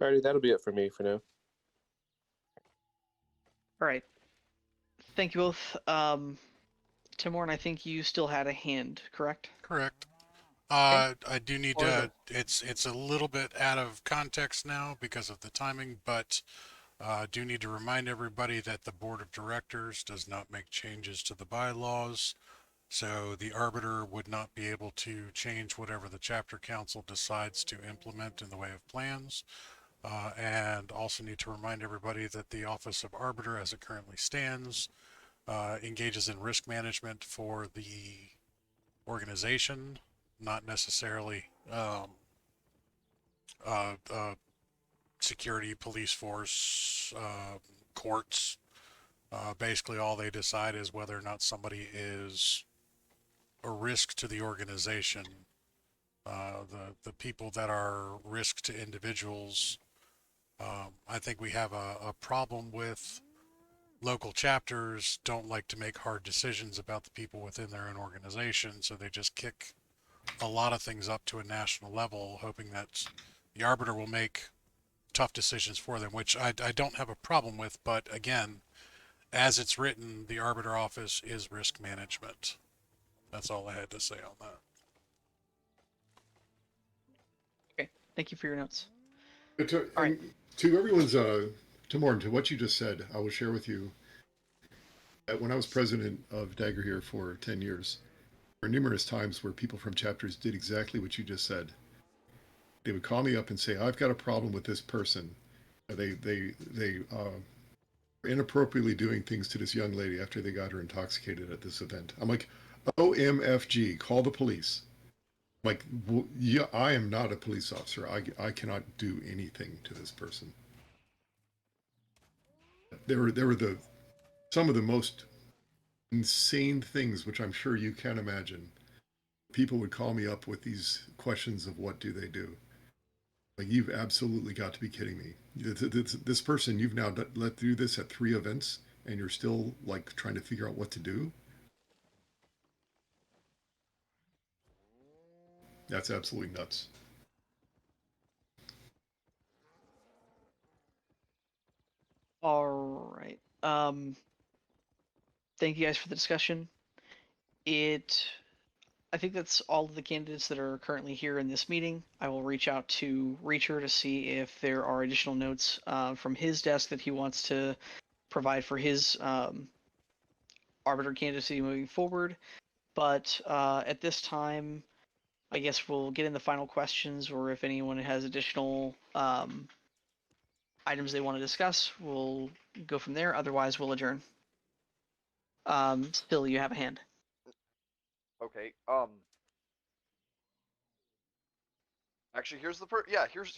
Alrighty, that'll be it for me for now. All right. Thank you both. Timorn, I think you still had a hand, correct? Correct. I do need to. It's a little bit out of context now because of the timing, but I do need to remind everybody that the board of directors does not make changes to the bylaws. So the arbiter would not be able to change whatever the chapter council decides to implement in the way of plans. And also need to remind everybody that the office of arbiter, as it currently stands, engages in risk management for the organization, not necessarily security, police force, courts. Basically, all they decide is whether or not somebody is a risk to the organization the people that are risk to individuals. I think we have a problem with local chapters don't like to make hard decisions about the people within their own organization, so they just kick a lot of things up to a national level, hoping that the arbiter will make tough decisions for them, which I don't have a problem with. But again, as it's written, the arbiter office is risk management. That's all I had to say on that. Okay, thank you for your notes. But to, All right. to everyone's, to Morton, to what you just said, I will share with you that when I was president of Dagger here for 10 years, there were numerous times where people from chapters did exactly what you just said. They would call me up and say, "I've got a problem with this person. They were inappropriately doing things to this young lady after they got her intoxicated at this event." I'm like, "OMFG, call the police." Like, well, yeah, I am not a police officer. I cannot do anything to this person. There were some of the most insane things, which I'm sure you can imagine. People would call me up with these questions of what do they do. Like, you've absolutely got to be kidding me. This person, you've now let do this at 3 events, and you're still like trying to figure out what to do. That's absolutely nuts. All right. Thank you guys for the discussion. I think that's all of the candidates that are currently here in this meeting. I will reach out to Reacher to see if there are additional notes from his desk that he wants to provide for his arbiter candidacy moving forward. But at this time, I guess we'll get in the final questions, or if anyone has additional items they want to discuss, we'll go from there. Otherwise, we'll adjourn. Still, you have a hand. Okay. Actually, here's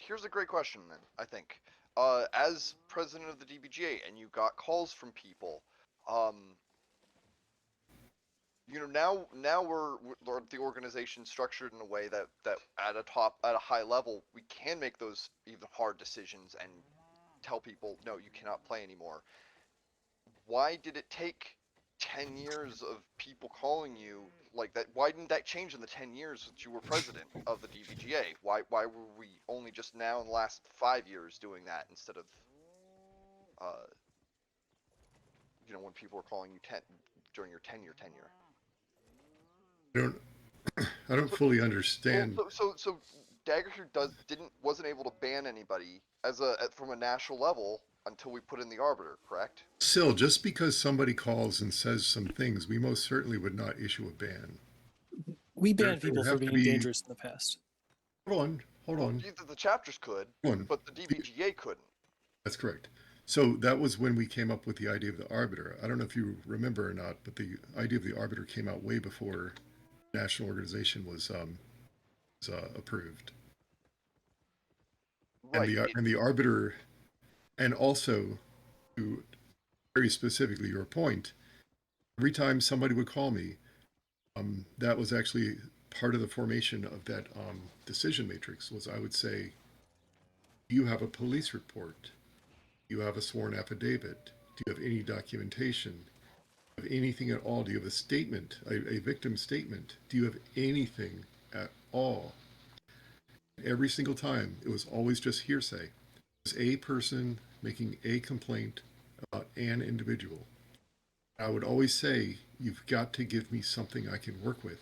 here's a great question then. I think, as president of the DBGA, and you got calls from people, you know, now we're the organization structured in a way that at a high level we can make those even hard decisions and tell people, no, you cannot play anymore. Why did it take 10 years of people calling you like that? Why didn't that change in the 10 years that you were president of the DBGA? Why were we only just now in the last 5 years doing that instead of you know, when people were calling you during your 10-year tenure? I don't fully understand. So Daggershire wasn't able to ban anybody from a national level until we put in the arbiter, correct? Still, just because somebody calls and says some things, we most certainly would not issue a ban. We banned people for being dangerous in the past. Hold on. The chapters could, but the DBGA couldn't. That's correct. So that was when we came up with the idea of the arbiter. I don't know if you remember or not, but the idea of the arbiter came out way before national organization was approved. Right. And the arbiter, and also to very specifically your point, every time somebody would call me, that was actually part of the formation of that decision matrix. Was I would say, do you have a police report? Do you have a sworn affidavit? Do you have any documentation? Do you have anything at all? Do you have a statement, a victim statement? Do you have anything at all? Every single time, it was always just hearsay. It was a person making a complaint about an individual. I would always say, you've got to give me something I can work with.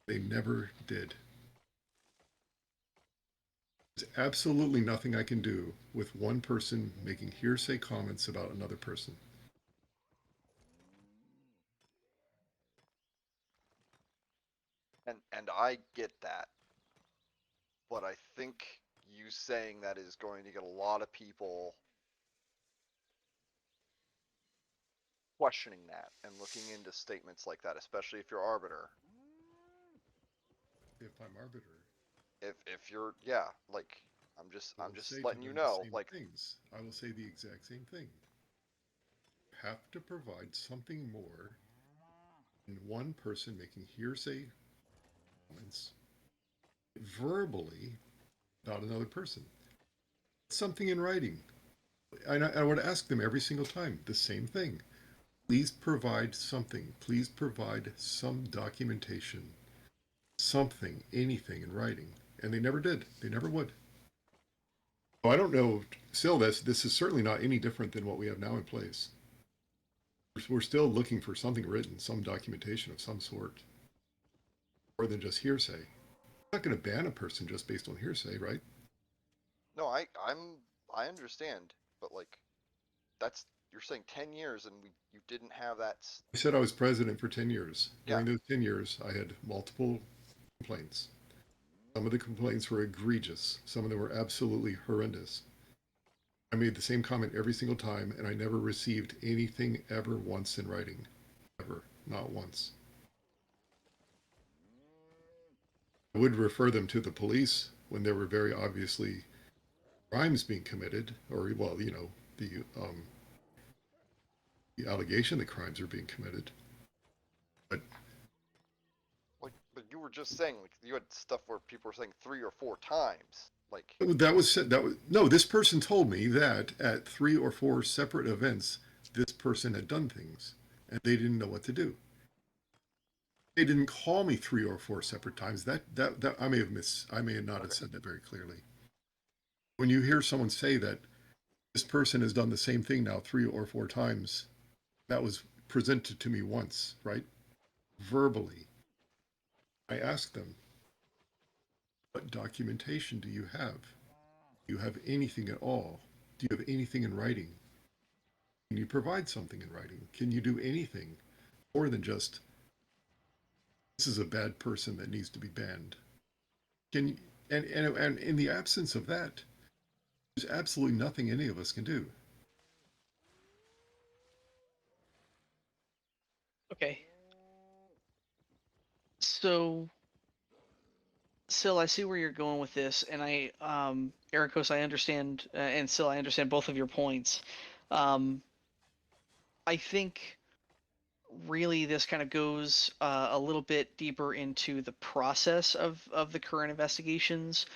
They never did. There's absolutely nothing I can do with one person making hearsay comments about another person. And I get that. But I think you saying that is going to get a lot of people questioning that and looking into statements like that, especially if you're arbiter. If I'm arbiter. If you're, yeah, like I'm just letting you know, like things. I will say the exact same thing. You have to provide something more than one person making hearsay comments verbally about another person. Something in writing. And I would ask them every single time the same thing. Please provide something. Please provide some documentation, something, anything in writing. And they never did. They never would. So I don't know. Still, this is certainly not any different than what we have now in place. We're still looking for something written, some documentation of some sort, more than just hearsay. I'm not going to ban a person just based on hearsay, right? No, I understand, but like, that's, you're saying 10 years and you didn't have that. I said I was president for 10 years. During Yeah. those 10 years, I had multiple complaints. Some of the complaints were egregious. Some of them were absolutely horrendous. I made the same comment every single time, and I never received anything ever once in writing. Ever. Not once. I would refer them to the police when there were very obviously crimes being committed, or, well, you know, the allegation that crimes are being committed. But you were just saying, like, you had stuff where people were saying 3 or 4 times. Like, that was no, this person told me that at 3 or 4 separate events, this person had done things and they didn't know what to do. They didn't call me 3 or 4 separate times. That I may have not have said that very clearly. When you hear someone say that this person has done the same thing now 3 or 4 times, that was presented to me once, right? Verbally. I asked them, what documentation do you have? Do you have anything at all? Do you have anything in writing? Can you provide something in writing? Can you do anything more than just, this is a bad person that needs to be banned? Can you, and in the absence of that, there's absolutely nothing any of us can do. Okay. So, Sil, I see where you're going with this, and Ericos, I understand, and Sil, I understand both of your points. I think really this kind of goes a little bit deeper into the process of the current investigations,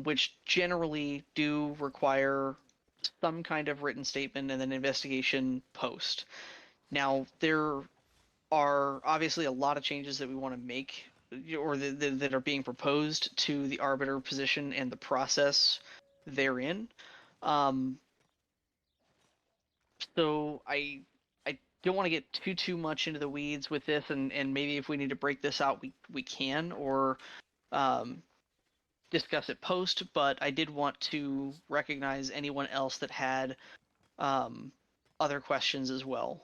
which generally do require some kind of written statement and then investigation post. Now, there are obviously a lot of changes that we want to make or that are being proposed to the arbiter position and the process therein. So I don't want to get too much into the weeds with this, and maybe if we need to break this out, we can, or discuss it post. But I did want to recognize anyone else that had other questions as well.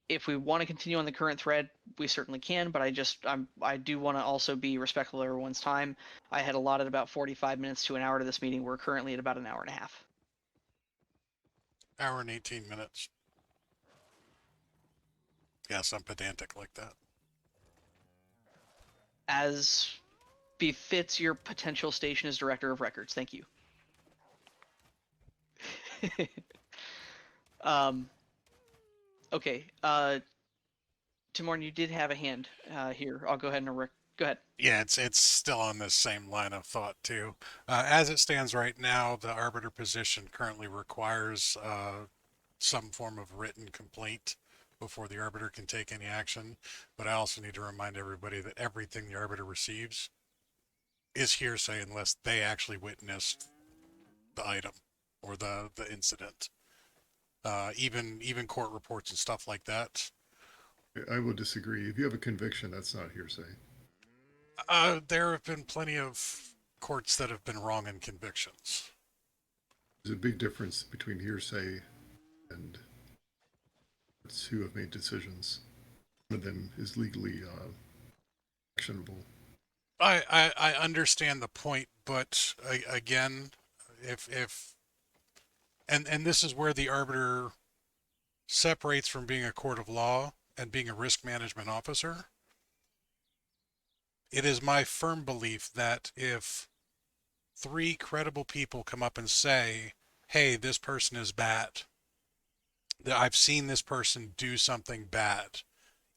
If we want to continue on the current thread, we certainly can, but I do want to also be respectful of everyone's time. I had allotted about 45 minutes to an hour to this meeting. We're currently at about an hour and a half. Hour and 18 minutes. Yes, I'm pedantic like that. As befits your potential station as director of records. Thank you. Okay. Timorn, you did have a hand here. I'll go ahead and go ahead. Yeah, it's still on this same line of thought too. As it stands right now, the arbiter position currently requires some form of written complaint before the arbiter can take any action. But I also need to remind everybody that everything the arbiter receives is hearsay unless they actually witnessed the item or the incident. Even court reports and stuff like that. I will disagree. If you have a conviction, that's not hearsay. There have been plenty of courts that have been wrong in convictions. There's a big difference between hearsay and who have made decisions. One of them is legally actionable. I understand the point, but again, and this is where the arbiter separates from being a court of law and being a risk management officer. It is my firm belief that if 3 credible people come up and say, hey, this person is bad, that I've seen this person do something bad,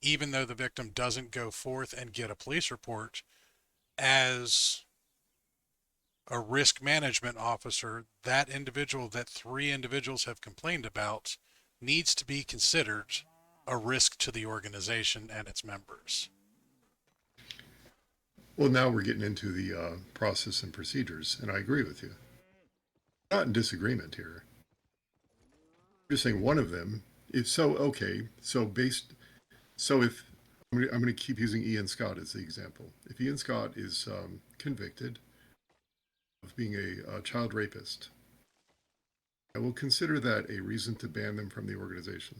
even though the victim doesn't go forth and get a police report, as a risk management officer, that individual that 3 individuals have complained about needs to be considered a risk to the organization and its members. Well, now we're getting into the process and procedures, and I agree with you. Not in disagreement here. I'm just saying one of them is so okay. So if I'm going to keep using Ian Scott as the example. If Ian Scott is convicted of being a child rapist, I will consider that a reason to ban them from the organization.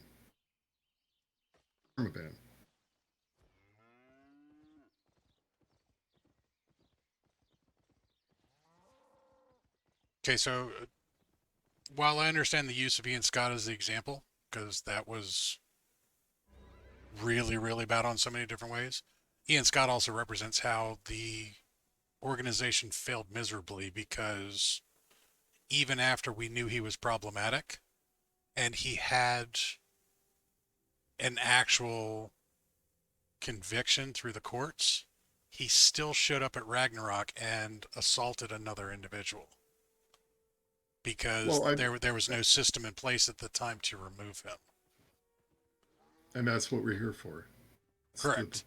From a ban. Okay, so while I understand the use of Ian Scott as the example, because that was really, really bad on so many different ways, Ian Scott also represents how the organization failed miserably, because even after we knew he was problematic and he had an actual conviction through the courts, he still showed up at Ragnarok and assaulted another individual because there was no system in place at the time to remove him. And that's what we're here for. Correct.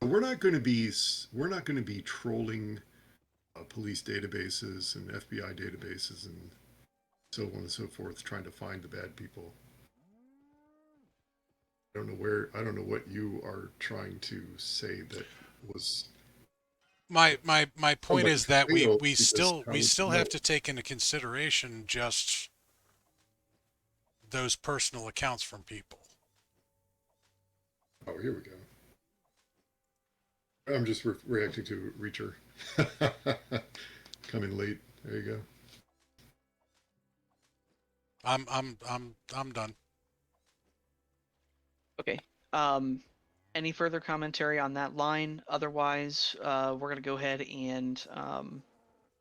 We're not going to be trolling police databases and FBI databases and so on and so forth, trying to find the bad people. I don't know what you are trying to say that was. My point is that we still have to take into consideration just those personal accounts from people. Oh, here we go. I'm just reacting to Reacher. Coming late. There you go. I'm done. Okay. Any further commentary on that line? Otherwise, we're going to go ahead and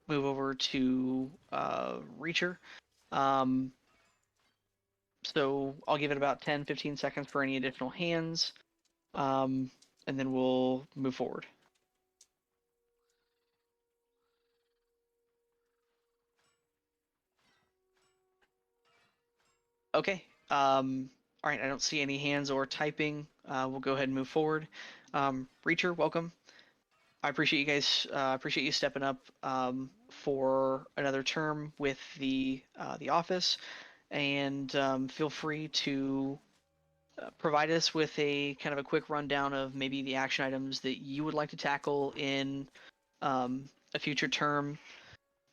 move over to Reacher. So I'll give it about 10-15 seconds for any additional hands, and then we'll move forward. Okay. All right. I don't see any hands or typing. We'll go ahead and move forward. Reacher, welcome. I appreciate you guys. Appreciate you stepping up for another term with the office, and feel free to provide us with a kind of a quick rundown of maybe the action items that you would like to tackle in a future term,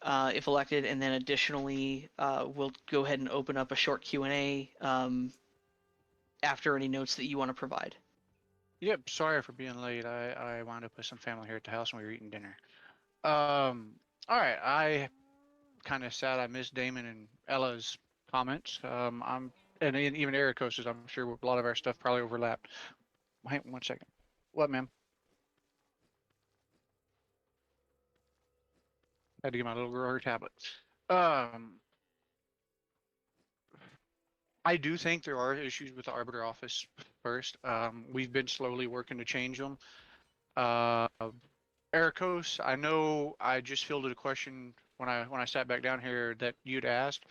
if elected, and then additionally, we'll go ahead and open up a short Q&A after any notes that you want to provide. Yep, sorry for being late. I wound up with some family here at the house and we were eating dinner. All right, I kind of sad I missed Damon and Ella's comments. And even Ericos's. I'm sure a lot of our stuff probably overlapped. Wait 1 second. What, ma'am? Had to get my little girl her tablet. I do think there are issues with the Arbiter office first. We've been slowly working to change them. Ericos, I know I just fielded a question when I sat back down here that you'd asked.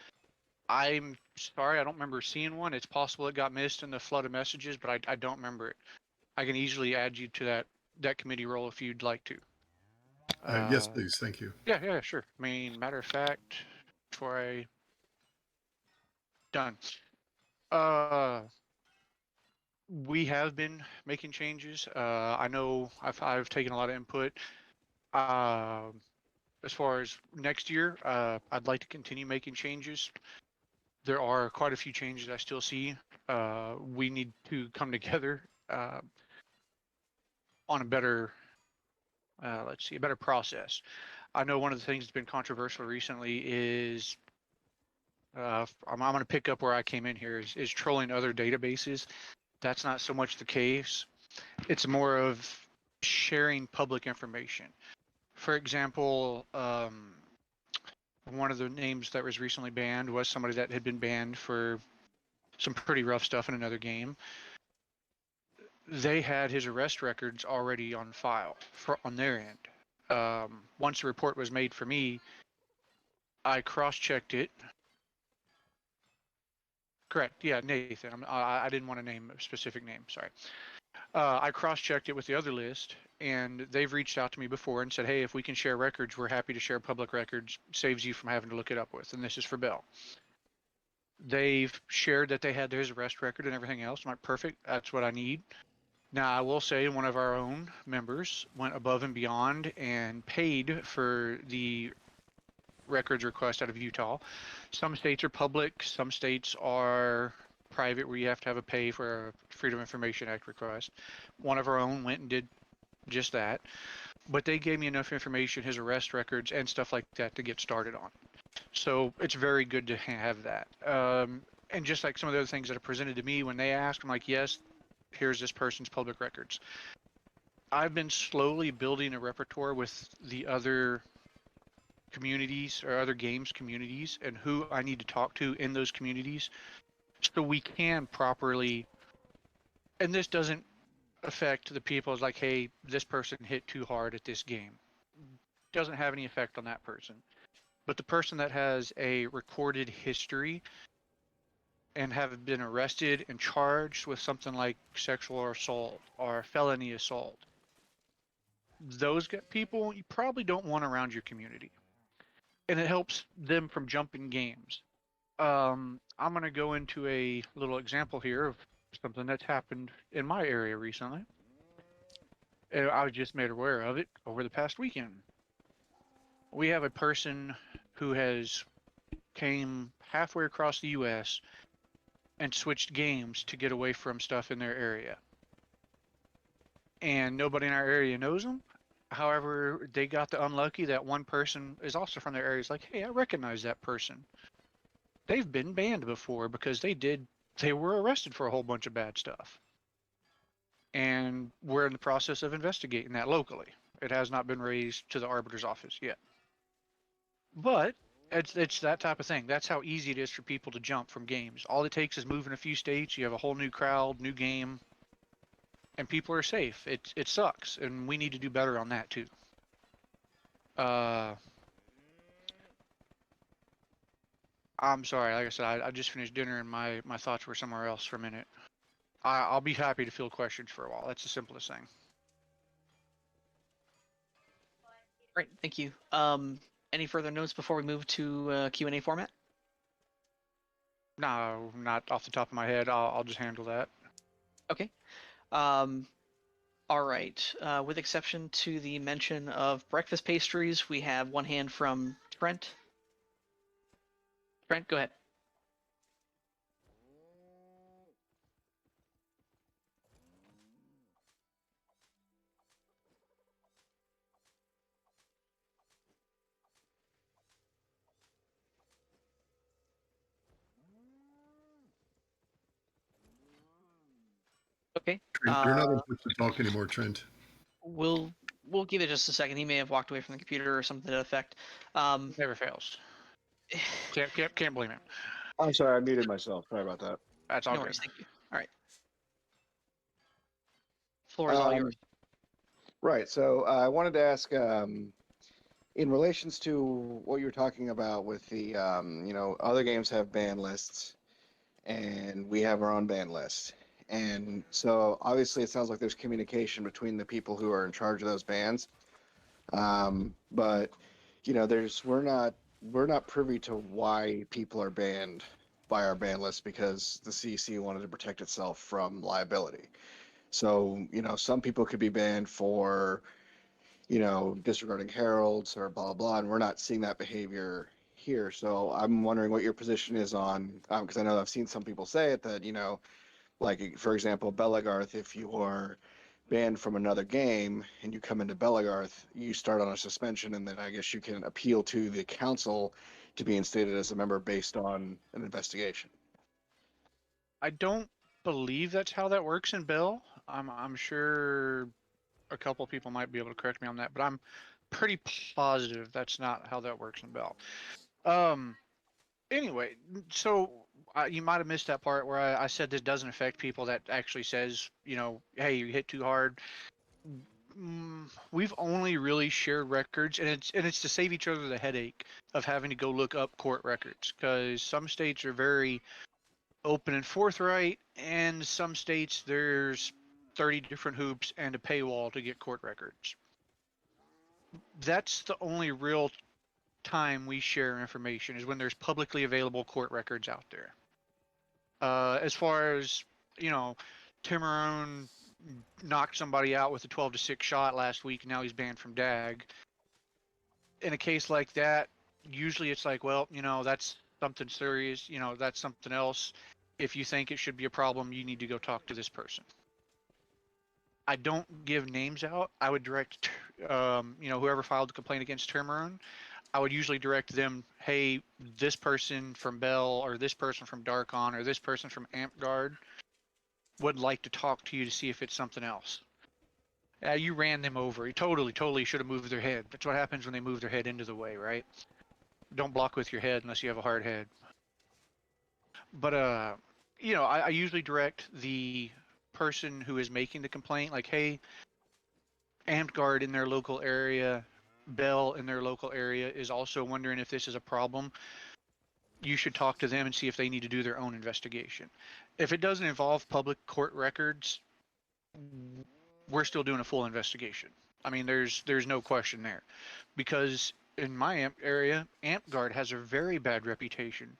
I'm sorry, I don't remember seeing one. It's possible it got missed in the flood of messages, but I don't remember it. I can easily add you to that committee role if you'd like to. Yes, please. Thank you. Yeah, sure. I mean, matter of fact, before I done. We have been making changes. I know I've taken a lot of input. As far as next year, I'd like to continue making changes. There are quite a few changes I still see. We need to come together on a better, a better process. I know one of the things that's been controversial recently is, I'm going to pick up where I came in here, is trolling other databases. That's not so much the case. It's more of sharing public information. For example, one of the names that was recently banned was somebody that had been banned for some pretty rough stuff in another game. they had his arrest records already on file on their end. Once the report was made for me, I cross-checked it. Correct. Yeah, Nathan. I didn't want to name a specific name. Sorry. I cross-checked it with the other list, and they've reached out to me before and said, hey, if we can share records, we're happy to share public records. Saves you from having to look it up with. And this is for Bell. They've shared that they had his arrest record and everything else. I'm like, perfect. That's what I need. Now, I will say one of our own members went above and beyond and paid for the records request out of Utah. Some states are public, some states are private where you have to have a pay for a Freedom of Information Act request. One of our own went and did just that. But they gave me enough information, his arrest records and stuff like that to get started on. So it's very good to have that. And just like some of the other things that are presented to me when they ask, I'm like, yes, here's this person's public records. I've been slowly building a repertoire with the other communities or other games communities and who I need to talk to in those communities so we can properly, and this doesn't affect the people as like, hey, this person hit too hard at this game. Doesn't have any effect on that person. But the person that has a recorded history and have been arrested and charged with something like sexual assault or felony assault, those people you probably don't want around your community. And it helps them from jumping games. I'm going to go into a little example here of something that's happened in my area recently. I was just made aware of it over the past weekend. We have a person who has came halfway across the U.S. and switched games to get away from stuff in their area. And nobody in our area knows them. However, they got the unlucky that one person is also from their area. It's like, hey, I recognize that person. They've been banned before because they were arrested for a whole bunch of bad stuff. And we're in the process of investigating that locally. It has not been raised to the arbiter's office yet. But it's that type of thing. That's how easy it is for people to jump from games. All it takes is moving a few states. You have a whole new crowd, new game. And people are safe. It sucks, and we need to do better on that too. I'm sorry, like I said, I just finished dinner and my thoughts were somewhere else for a minute. I'll be happy to field questions for a while. That's the simplest thing. Great, thank you. Any further notes before we move to Q&A format? No, not off the top of my head. I'll just handle that. Okay. All right. With exception to the mention of breakfast pastries, we have one hand from Trent. Trent, go ahead. Okay. Trent, you're not able to talk anymore, Trent. We'll give it just a second. He may have walked away from the computer or something to that effect. Never fails. Can't blame him. I'm sorry, I muted myself. Sorry about that. That's all No good. worries. Thank you. All right. Floor is all yours. Right. So I wanted to ask, in relations to what you were talking about with the, other games have ban lists, and we have our own ban list. And so obviously it sounds like there's communication between the people who are in charge of those bans. But we're not privy to why people are banned by our ban list because the CEC wanted to protect itself from liability. So, some people could be banned for, disregarding heralds or blah, blah, and we're not seeing that behavior here. So I'm wondering what your position is on, because I know I've seen some people say it that, like, for example, Belagarth, if you are banned from another game and you come into Belagarth, you start on a suspension, and then I guess you can appeal to the council to be instated as a member based on an investigation. I don't believe that's how that works in Bell. I'm sure a couple people might be able to correct me on that, but I'm pretty positive that's not how that works in Bell. Anyway, so You might have missed that part where I said this doesn't affect people. That actually says, you know, hey, you hit too hard. We've only really shared records, and it's to save each other the headache of having to go look up court records, because some states are very open and forthright, and some states there's 30 different hoops and a paywall to get court records. That's the only real time we share information, is when there's publicly available court records out there. As far as, you know, Timarone knocked somebody out with a 12-6 shot last week, and now he's banned from DAG. In a case like that, usually it's like, well, you know, that's something serious, you know, that's something else. If you think it should be a problem, you need to go talk to this person. I don't give names out. I would direct, you know, whoever filed the complaint against Timarone, I would usually direct them, hey, this person from Bell, or this person from Darkon, or this person from Amtgard would like to talk to you to see if it's something else. You ran them over. You totally should have moved their head. That's what happens when they move their head into the way, right? Don't block with your head unless you have a hard head. But, you know, I usually direct the person who is making the complaint, like, hey, Amtgard in their local area, Bell in their local area is also wondering if this is a problem. You should talk to them and see if they need to do their own investigation. If it doesn't involve public court records, we're still doing a full investigation. I mean, there's no question there, because in my area, Amtgard has a very bad reputation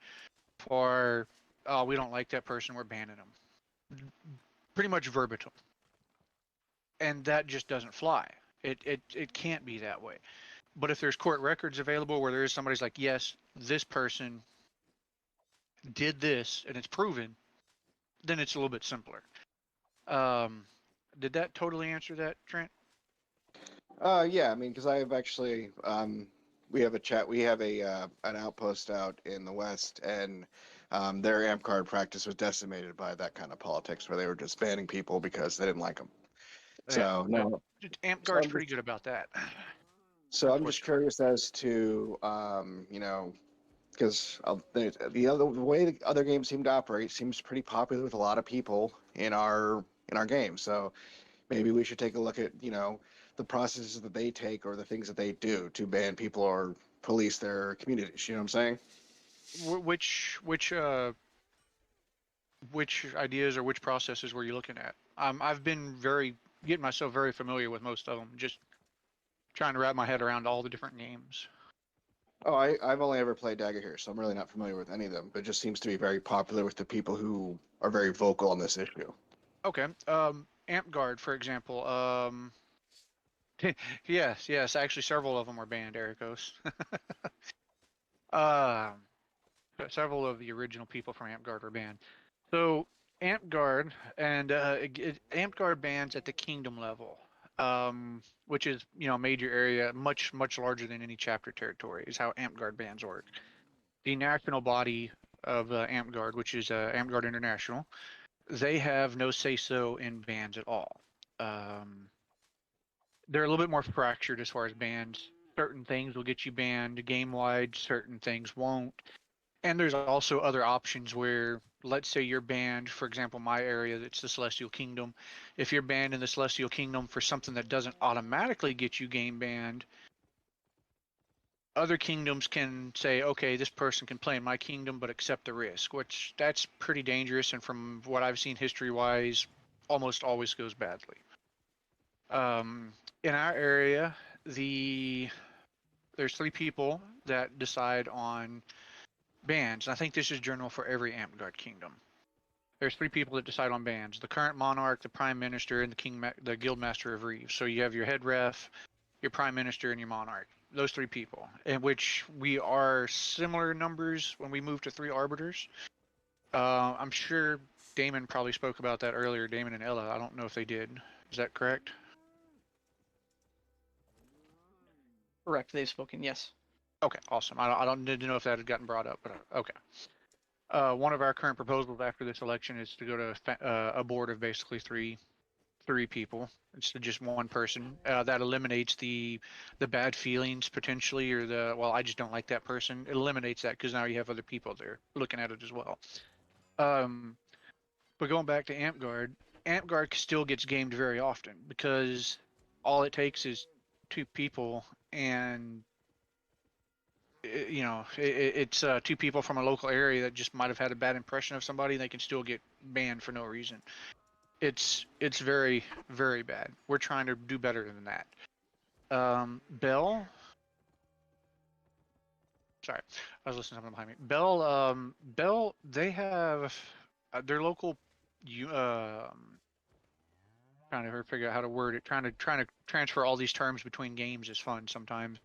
for, oh, we don't like that person, we're banning them. Pretty much verbatim. And that just doesn't fly. It can't be that way. But if there's court records available where there is somebody's like, yes, this person did this and it's proven, then it's a little bit simpler. Did that totally answer that, Trent? Yeah, I mean, because I've actually, we have an outpost out in the West, and their Amtgard practice was decimated by that kind of politics, where they were just banning people because they didn't like them. So no, Amtgard's pretty good about that. So I'm just curious as to, you know, because the way the other games seem to operate seems pretty popular with a lot of people in our game. So maybe we should take a look at, you know, the processes that they take or the things that they do to ban people or police their communities. You know what I'm saying? Which ideas or which processes were you looking at? I've been getting myself very familiar with most of them, just trying to wrap my head around all the different games. Oh, I've only ever played Dagger here, so I'm really not familiar with any of them, but it just seems to be very popular with the people who are very vocal on this issue. Okay. Amtgard, for example. Yes, actually several of them were banned, Ericos. Several of the original people from Amtgard were banned. So Amtgard and Amtgard bans at the kingdom level, which is, you know, a major area, much larger than any chapter territory, is how Amtgard bans work. The national body of Amtgard, which is Amtgard International, they have no say-so in bans at all. They're a little bit more fractured as far as bans. Certain things will get you banned game-wide, certain things won't. And there's also other options where, let's say you're banned, for example, my area, it's the Celestial Kingdom. If you're banned in the Celestial Kingdom for something that doesn't automatically get you game banned, other kingdoms can say, okay, this person can play in my kingdom, but accept the risk, which that's pretty dangerous. And from what I've seen history-wise, almost always goes badly. In our area, there's 3 people that decide on bans. And I think this is general for every Amtgard kingdom. There's 3 people that decide on bans: the current monarch, the prime minister, and the guildmaster of Reeves. So you have your head ref, your prime minister, and your monarch. Those 3 people, in which we are similar numbers when we move to 3 arbiters. I'm sure Damon probably spoke about that earlier, Damon and Ella. I don't know if they did. Is that correct? Correct. They've spoken. Yes. Okay, awesome. I don't need to know if that had gotten brought up, but okay. One of our current proposals after this election is to go to a board of basically three people instead of just one person. That eliminates the bad feelings potentially, or well, I just don't like that person. It eliminates that because now you have other people there looking at it as well. But going back to Amp Guard still gets gamed very often because all it takes is 2 people, and it's 2 people from a local area that just might have had a bad impression of somebody. They can still get banned for no reason. It's very, very bad. We're trying to do better than that. Bell. Sorry, I was listening to something behind me. Bell. They have their local. Trying to figure out how to word it. Trying to transfer all these terms between games is fun sometimes.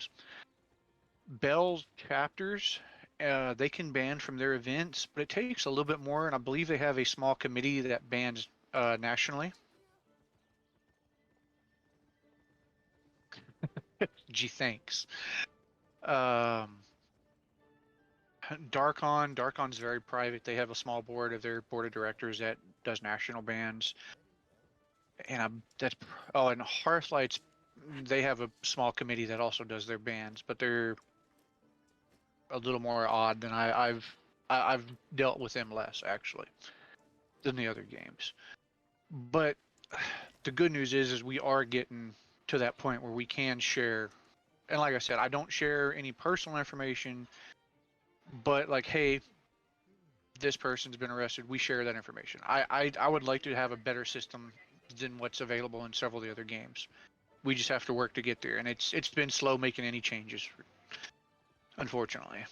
Bell's chapters, they can ban from their events, but it takes a little bit more, and I believe they have a small committee that bans nationally. Gee, thanks. Darkon's very private. They have a small board of their board of directors that does national bans. And and Hearthlight's, they have a small committee that also does their bans, but they're a little more odd than I've dealt with them less actually than the other games. But the good news is we are getting to that point where we can share. And like I said, I don't share any personal information, but like, hey, this person's been arrested. We share that information. I would like to have a better system than what's available in several of the other games. We just have to work to get there, and it's been slow making any changes, unfortunately.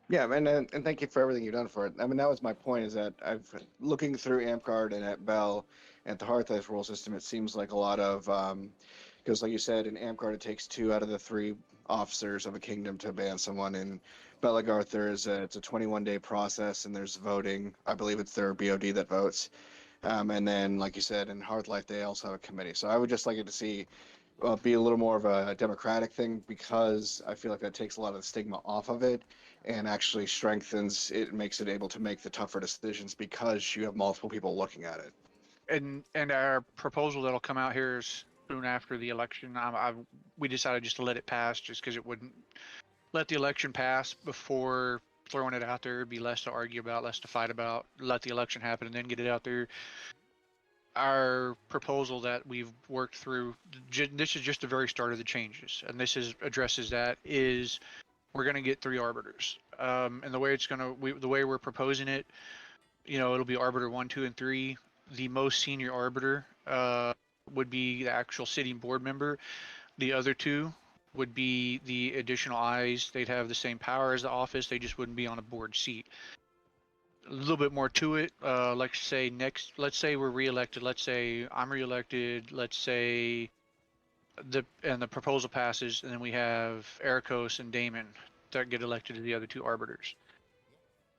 Yeah, and thank you for everything you've done for it. I mean, that was my point. Is that I've looking through AmpGuard and at Bell, at the Hearthlight rule system. It seems like a lot of because, like you said, in AmpGuard it takes 2 out of the 3 officers of a kingdom to ban someone. In Belagarth, it's a 21-day process, and there's voting. I believe it's their BOD that votes. And then, like you said, in Hearthlight they also have a committee. So I would just like it to see be a little more of a democratic thing, because I feel like that takes a lot of the stigma off of it and actually strengthens it, makes it able to make the tougher decisions because you have multiple people looking at it. And our proposal that'll come out here is soon after the election. We decided just to let it pass, just because it wouldn't let the election pass before throwing it out there. It'd be less to argue about, less to fight about. Let the election happen and then get it out there. Our proposal that we've worked through, this is just the very start of the changes, and this addresses that, is we're going to get 3 arbiters. And the way the way we're proposing it, it'll be arbiter 1, 2, and 3. The most senior arbiter would be the actual sitting board member. The other 2 would be the additional eyes. They'd have the same power as the office. They just wouldn't be on a board seat. A little bit more to it. Let's say we're reelected. Let's say I'm reelected. Let's say the proposal passes, and then we have Ericos and Damon that get elected to the other 2 arbiters.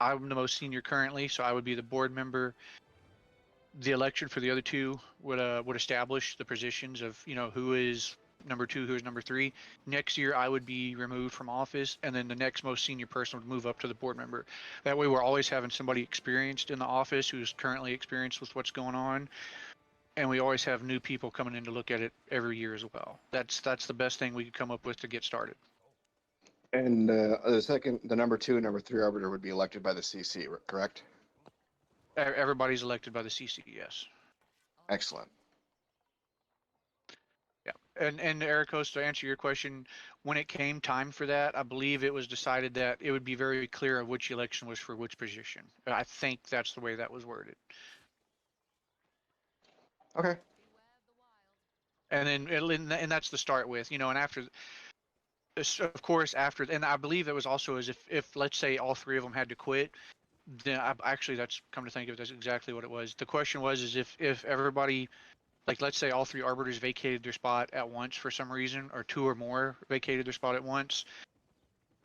I'm the most senior currently, so I would be the board member. The election for the other 2 would establish the positions of who is number 2, who is number 3. Next year I would be removed from office, and then the next most senior person would move up to the board member. That way we're always having somebody experienced in the office who's currently experienced with what's going on, and we always have new people coming in to look at it every year as well. That's the best thing we could come up with to get started. And the number 2 and number 3 arbiter would be elected by the CC, correct? Everybody's elected by the CC, yes. Excellent. Yeah, and Ericos, to answer your question, when it came time for that, I believe it was decided that it would be very clear of which election was for which position. I think that's the way that was worded. Okay. And then that's the start with, and after, of course, and I believe it was also as if let's say all 3 of them had to quit, then actually that's, come to think of it, that's exactly what it was. The question was is if everybody, like let's say all 3 arbiters vacated their spot at once for some reason, or 2 or more vacated their spot at once,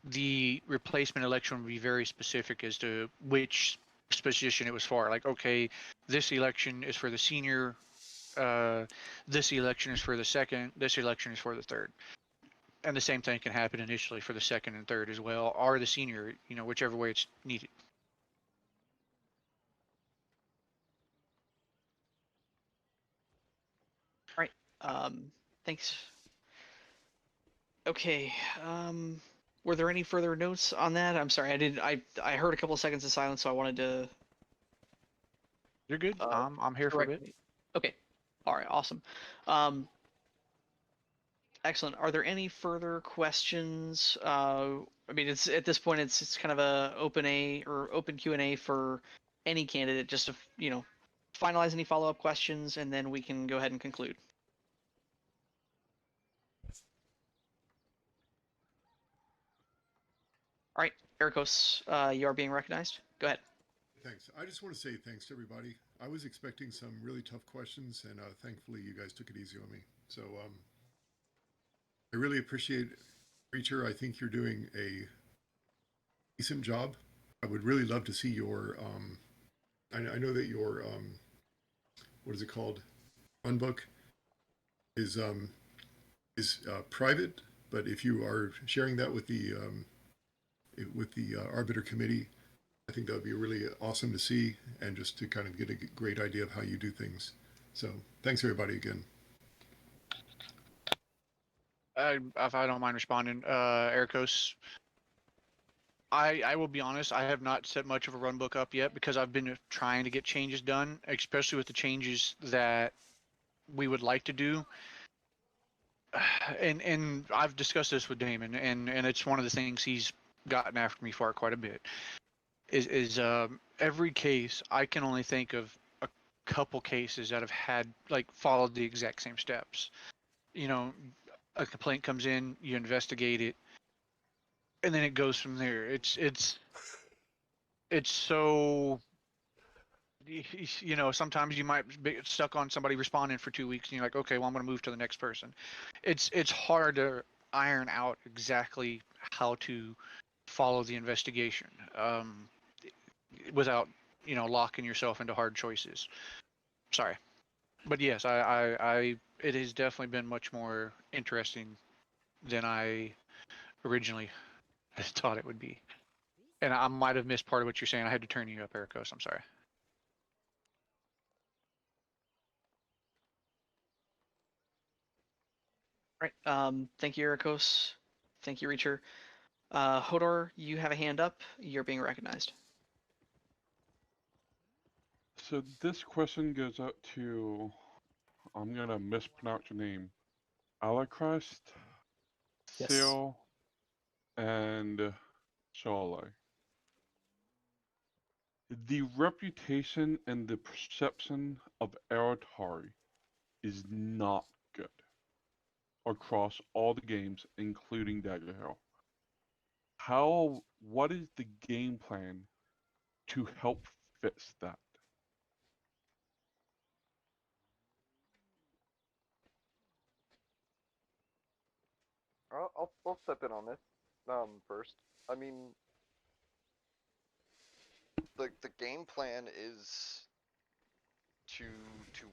the replacement election would be very specific as to which position it was for. Like, okay, this election is for the senior, this election is for the second, this election is for the third. And the same thing can happen initially for the second and third as well, or the senior, whichever way it's needed. All right. Thanks. Okay. were there any further notes on that? I'm sorry, I heard a couple of seconds of silence, so I wanted to. You're good. I'm here for a correct bit. me. Okay. All right. Awesome. Um, excellent. Are there any further questions? I mean, it's at this point, it's kind of a open Q&A for any candidate, just to finalize any follow-up questions, and then we can go ahead and conclude. All right, Ericos, you are being recognized. Go ahead. Thanks. I just want to say thanks to everybody. I was expecting some really tough questions, and thankfully you guys took it easy on me. So I really appreciate Reacher. I think you're doing a decent job. I would really love to see your. I know that your what is it called? Run book is private, but if you are sharing that with the arbiter committee, I think that would be really awesome to see, and just to kind of get a great idea of how you do things. So thanks everybody again. If I don't mind responding, Ericos, I will be honest, I have not set much of a run book up yet because I've been trying to get changes done, especially with the changes that we would like to do. And I've discussed this with Damon, and it's one of the things he's gotten after me for quite a bit. Is every case I can only think of a couple cases that have had followed the exact same steps. A complaint comes in, you investigate it, and then it goes from there. It's so sometimes you might be stuck on somebody responding for 2 weeks and you're like, okay, well, I'm going to move to the next person. It's hard to iron out exactly how to follow the investigation without locking yourself into hard choices. Sorry, but yes, I it has definitely been much more interesting than I originally thought it would be. And I might have missed part of what you're saying. I had to turn you up, Ericos. I'm sorry. All right. Thank you, Ericos. Thank you, Reacher. Hodor, you have a hand up. You're being recognized. So this question goes out to, I'm gonna mispronounce your name, Alacrist, Yes. Seal, and Charlie. The reputation and the perception of Aratari is not good across all the games, including Dagger Hill. What is the game plan to help fix that? I'll step in on this first. I mean, the game plan is to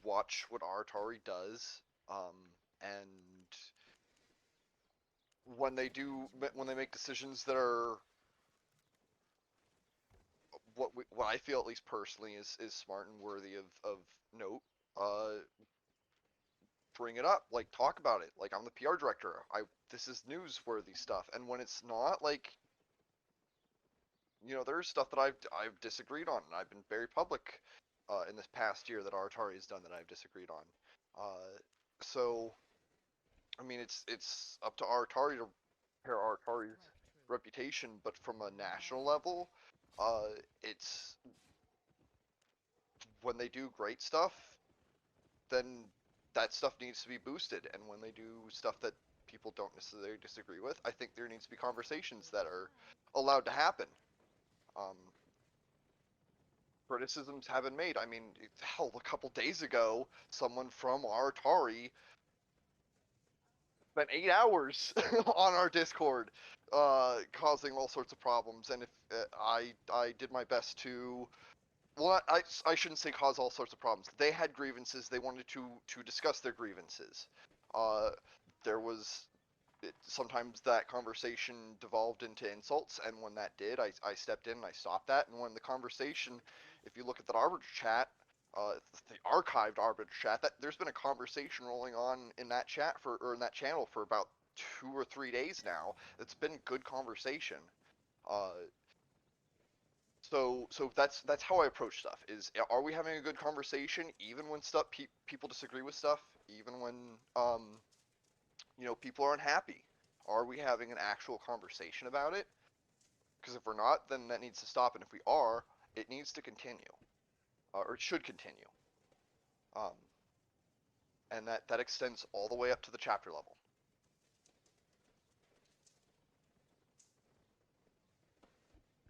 watch what Atari does, and when they make decisions that are what I feel, at least personally, is smart and worthy of note, bring it up, talk about it. I'm the PR director. This is newsworthy stuff. And when it's not, there's stuff that I've disagreed on, and I've been very public in this past year that Atari has done that I've disagreed on. So, I mean, it's up to Atari to repair Atari's reputation, but from a national level, it's when they do great stuff, then that stuff needs to be boosted. And when they do stuff that people don't necessarily disagree with, I think there needs to be conversations that are allowed to happen. Criticisms have been made. I mean, hell, a couple days ago, someone from Atari spent 8 hours on our Discord, causing all sorts of problems. And if I did my best to, well, I shouldn't say cause all sorts of problems. They had grievances. They wanted to discuss their grievances. There was sometimes that conversation devolved into insults, and when that did, I stepped in and I stopped that. And when the conversation, if you look at the Arbiter chat, the archived Arbiter chat, that there's been a conversation rolling on in that chat in that channel for about 2 or 3 days now. It's been good conversation. So that's how I approach stuff. Is are we having a good conversation even when stuff people disagree with stuff, even when people are unhappy? Are we having an actual conversation about it? Because if we're not, then that needs to stop, and if we are, it needs to continue, or it should continue. And that extends all the way up to the chapter level.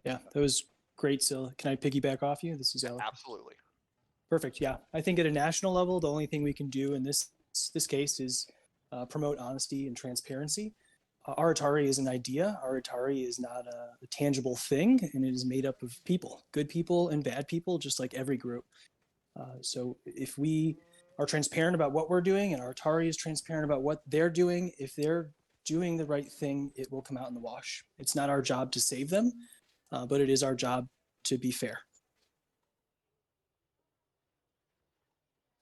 Yeah, that was great, Sil. Can I piggyback off you? This is Alex. Absolutely. Perfect. Yeah, I think at a national level, the only thing we can do in this case is promote honesty and transparency. Aratari is an idea. Aratari is not a tangible thing, and it is made up of people, good people and bad people, just like every group. So if we are transparent about what we're doing, and Aratari is transparent about what they're doing, if they're doing the right thing, it will come out in the wash. It's not our job to save them, but it is our job to be fair.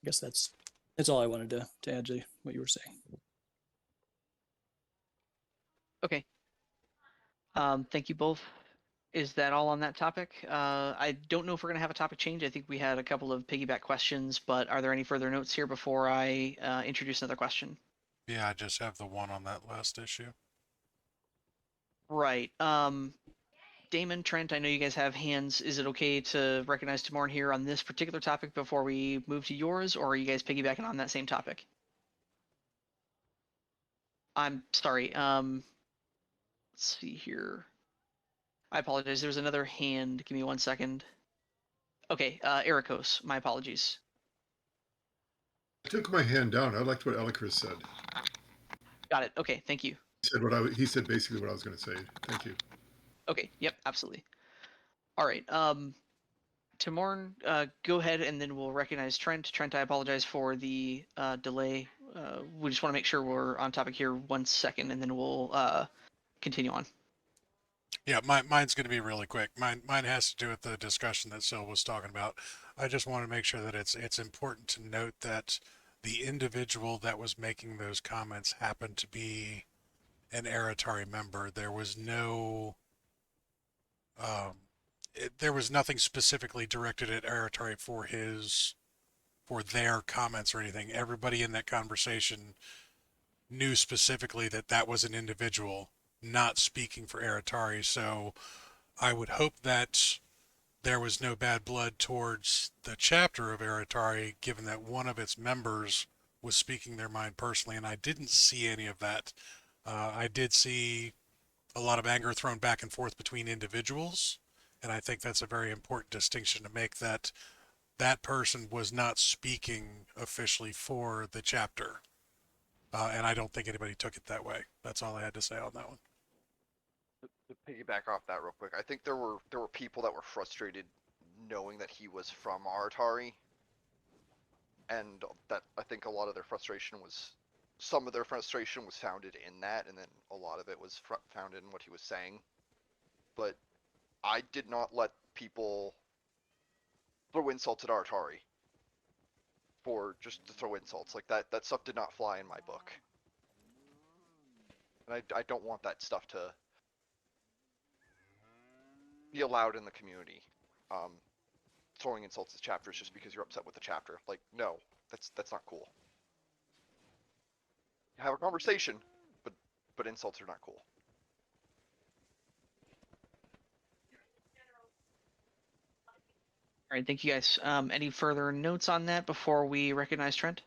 I guess that's all I wanted to add to what you were saying. Okay. Thank you both. Is that all on that topic? I don't know if we're going to have a topic change. I think we had a couple of piggyback questions, but are there any further notes here before I introduce another question? Yeah, I just have the one on that last issue. Right. Damon, Trent, I know you guys have hands. Is it okay to recognize Timorn here on this particular topic before we move to yours, or are you guys piggybacking on that same topic? I'm sorry. Let's see here. I apologize. There's another hand. Give me 1 second. Okay, Ericos. My apologies. I took my hand down. I liked what Elikris said. Got it. Okay, thank you. He said basically what I was going to say. Thank you. Okay, yep, absolutely. All right. Timorn, go ahead, and then we'll recognize Trent. Trent, I apologize for the delay. We just want to make sure we're on topic here. 1 second, and then we'll continue on. Yeah, mine's going to be really quick. Mine has to do with the discussion that Sil was talking about. I just want to make sure that it's important to note that the individual that was making those comments happened to be an Aratari member. There was no, there was nothing specifically directed at Aratari for their comments or anything. Everybody in that conversation knew specifically that was an individual not speaking for Aratari, so I would hope that there was no bad blood towards the chapter of Aratari, given that one of its members was speaking their mind personally, and I didn't see any of that. I did see a lot of anger thrown back and forth between individuals, and I think that's a very important distinction to make, that that person was not speaking officially for the chapter. And I don't think anybody took it that way. That's all I had to say on that one. To piggyback off that real quick, I think there were people that were frustrated knowing that he was from Aratari, and that I think a lot of their frustration was, some of their frustration was founded in that, and then a lot of it was founded in what he was saying. But I did not let people throw insults at Aratari for just to throw insults like that. That stuff did not fly in my book, and I don't want that stuff to be allowed in the community. Throwing insults at chapters just because you're upset with the chapter, like, no, that's not cool. Have a conversation, but insults are not cool. All right, thank you guys. Any further notes on that before we recognize Trent?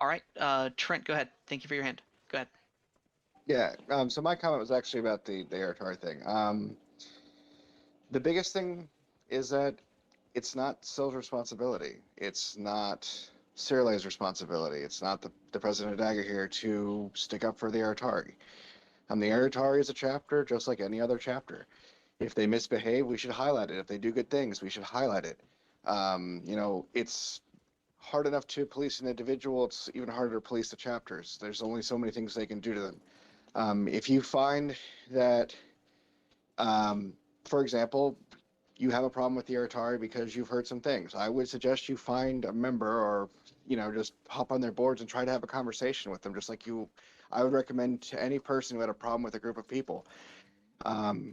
All right, Trent, go ahead. Thank you for your hand. Go ahead. Yeah. So my comment was actually about the Aratari thing. The biggest thing is that it's not Sil's responsibility. It's not Sirle's responsibility. It's not the president of Dagger here to stick up for the Aratari. The Aratari is a chapter just like any other chapter. If they misbehave, we should highlight it. If they do good things, we should highlight it. It's hard enough to police an individual. It's even harder to police the chapters. There's only so many things they can do to them. If you find that, for example, you have a problem with the Aratari because you've heard some things, I would suggest you find a member or just hop on their boards and try to have a conversation with them, just like I would recommend to any person who had a problem with a group of people.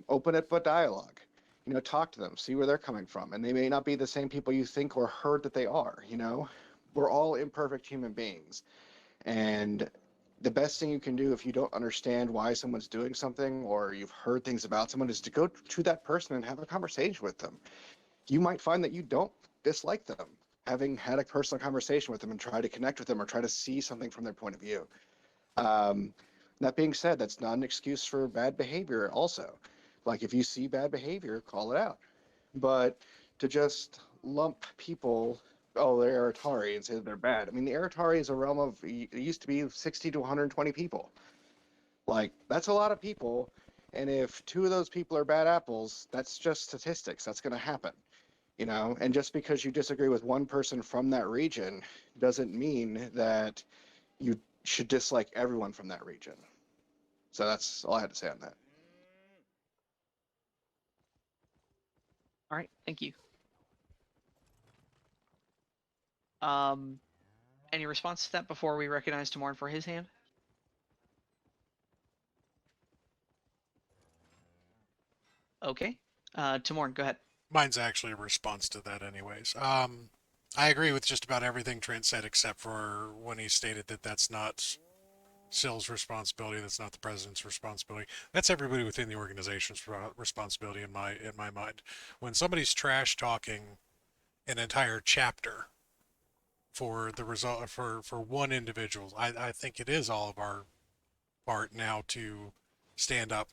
Open up a dialogue, talk to them, see where they're coming from. And they may not be the same people you think or heard that they are, we're all imperfect human beings. And the best thing you can do if you don't understand why someone's doing something or you've heard things about someone is to go to that person and have a conversation with them. You might find that you don't dislike them, having had a personal conversation with them and try to connect with them or try to see something from their point of view. That being said, that's not an excuse for bad behavior also. Like if you see bad behavior, call it out. But to just lump people, oh, they're Eritari, and say that they're bad. I mean, the Eritari is a realm of, it used to be 60 to 120 people. Like, that's a lot of people. And if 2 of those people are bad apples, that's just statistics. That's going to happen, and just because you disagree with one person from that region doesn't mean that you should dislike everyone from that region. So that's all I had to say on that. All right, thank you. Any response to that before we recognize Tamorn for his hand? Okay, Tamorn, go ahead. Mine's actually a response to that anyways. I agree with just about everything Trent said except for when he stated that that's not Sill's responsibility, that's not the president's responsibility. That's everybody within the organization's responsibility in my mind. When somebody's trash talking an entire chapter for the result for one individual, I think it is all of our part now to stand up.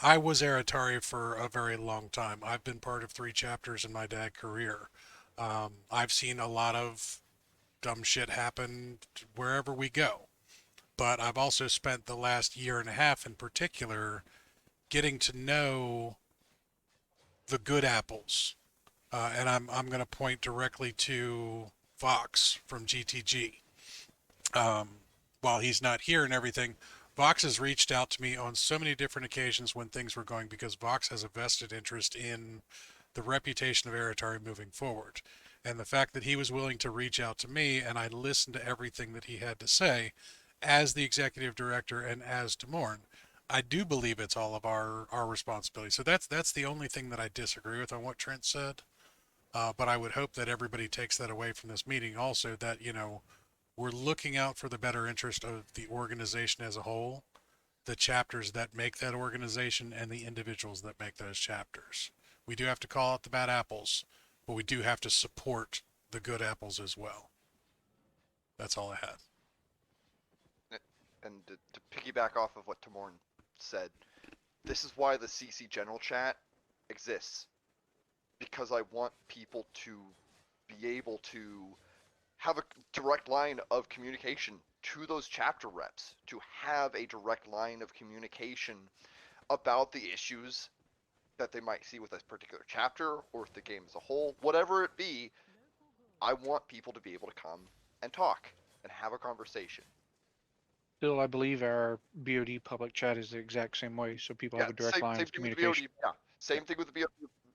I was Eritari for a very long time. I've been part of 3 chapters in my DAG career. I've seen a lot of dumb shit happen wherever we go. But I've also spent the last year and a half in particular getting to know the good apples. And I'm going to point directly to Vox from GTG. While he's not here and everything, Vox has reached out to me on so many different occasions when things were going, because Vox has a vested interest in the reputation of Eritari moving forward. And the fact that he was willing to reach out to me and I listened to everything that he had to say as the executive director and as Tamorn, I do believe it's all of our responsibility. So that's the only thing that I disagree with on what Trent said. But I would hope that everybody takes that away from this meeting also, that, we're looking out for the better interest of the organization as a whole, the chapters that make that organization, and the individuals that make those chapters. We do have to call out the bad apples, but we do have to support the good apples as well. That's all I had. And to piggyback off of what Tamorn said, this is why the CC General Chat exists. Because I want people to be able to have a direct line of communication to those chapter reps, to have a direct line of communication about the issues that they might see with this particular chapter or with the game as a whole, whatever it be. I want people to be able to come and talk and have a conversation. Still, I believe our BOD public chat is the exact same way, so people have a direct line of communication. Same thing with the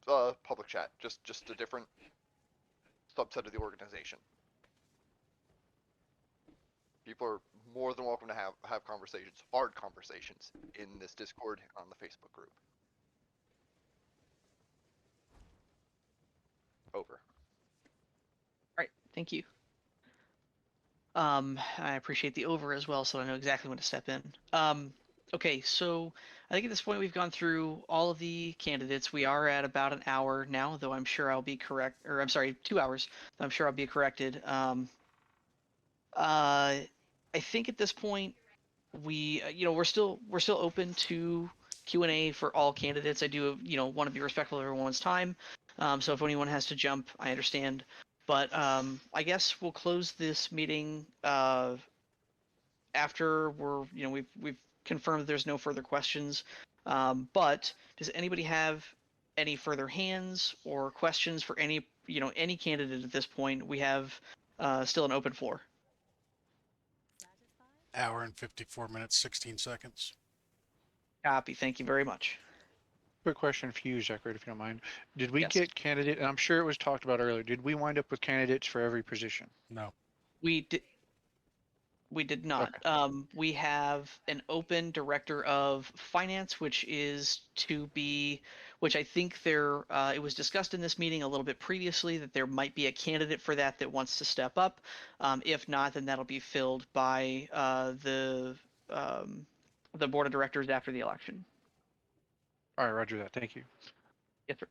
BOD public chat, just a different subset of the organization. People are more than welcome to have conversations, hard conversations, in this Discord on the Facebook group. Over. All right, thank you. I appreciate the over as well, so I know exactly when to step in. Okay, so I think at this point we've gone through all of the candidates. We are at about an hour now, though I'm sure I'll be correct, or I'm sorry, 2 hours. I'm sure I'll be corrected. I think at this point we, we're still open to Q&A for all candidates. I do, want to be respectful of everyone's time. So if anyone has to jump, I understand. But I guess we'll close this meeting after we've confirmed that there's no further questions. But does anybody have any further hands or questions for any candidate at this point? We have still an open floor. Hour and 54 minutes, 16 seconds. Copy. Thank you very much. Quick question for you, Zekrid, if you don't mind. Did we Yes. get candidate, and I'm sure it was talked about earlier, did we wind up with candidates for every position? No. We did. We did not. We have an open director of finance, which I think it was discussed in this meeting a little bit previously that there might be a candidate for that wants to step up. If not, then that'll be filled by the board of directors after the election. All right, Roger that. Thank you. Yes, sir.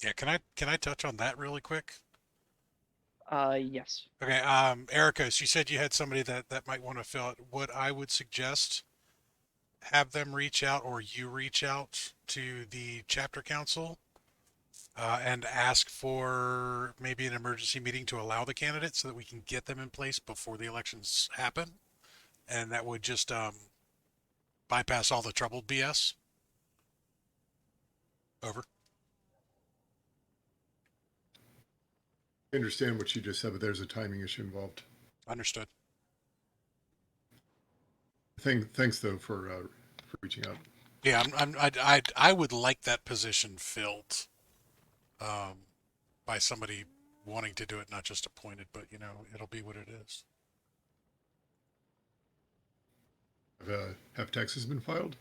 Yeah, can I touch on that really quick? Yes. Okay, Erica, so you said you had somebody that might want to fill it. What I would suggest, have them reach out or you reach out to the chapter council and ask for maybe an emergency meeting to allow the candidate so that we can get them in place before the elections happen. And that would just bypass all the troubled BS. Over. I understand what you just said, but there's a timing issue involved. Understood. Thanks though for reaching out. Yeah, I would like that position filled by somebody wanting to do it, not just appointed, but it'll be what it is. Have taxes been filed?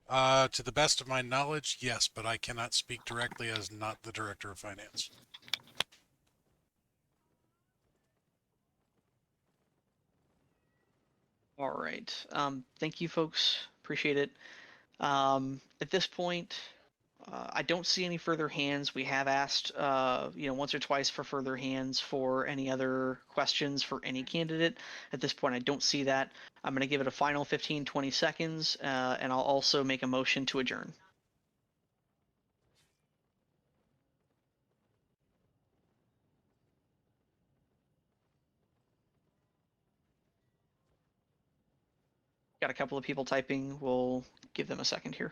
To the best of my knowledge, yes, but I cannot speak directly as not the director of finance. All right. Thank you, folks. Appreciate it. At this point, I don't see any further hands. We have asked, once or twice for further hands for any other questions for any candidate. At this point, I don't see that. I'm going to give it a final 15, 20 seconds, and I'll also make a motion to adjourn. Got a couple of people typing. We'll give them a second here.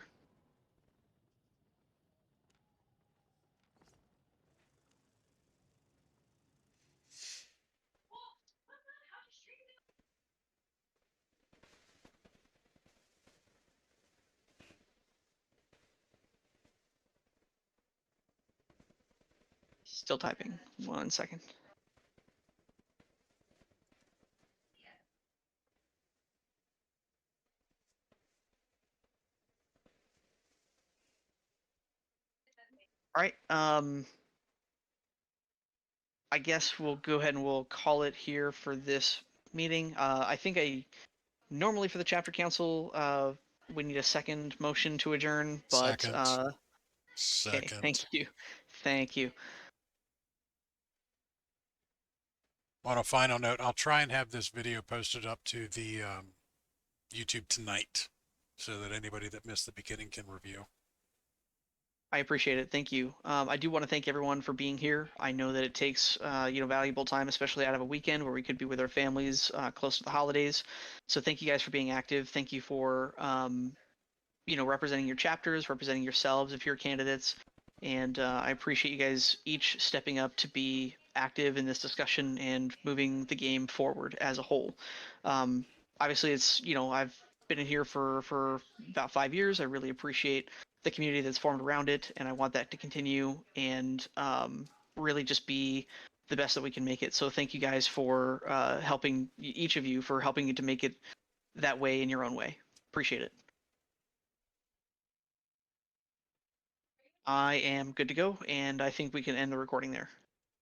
Still typing. 1 second. All right. I guess we'll go ahead and we'll call it here for this meeting. I think normally for the chapter council, we need a second motion to adjourn, but Second. Okay, thank you. Thank you. On a final note, I'll try and have this video posted up to the YouTube tonight so that anybody that missed the beginning can review. I appreciate it. Thank you. I do want to thank everyone for being here. I know that it takes, valuable time, especially out of a weekend where we could be with our families close to the holidays. So thank you guys for being active. Thank you for, representing your chapters, representing yourselves if you're candidates. And I appreciate you guys each stepping up to be active in this discussion and moving the game forward as a whole. Obviously, it's, I've been in here for about 5 years. I really appreciate the community that's formed around it, and I want that to continue and really just be the best that we can make it. So thank you guys for helping, each of you for helping to make it that way in your own way. Appreciate it. I am good to go, and I think we can end the recording there.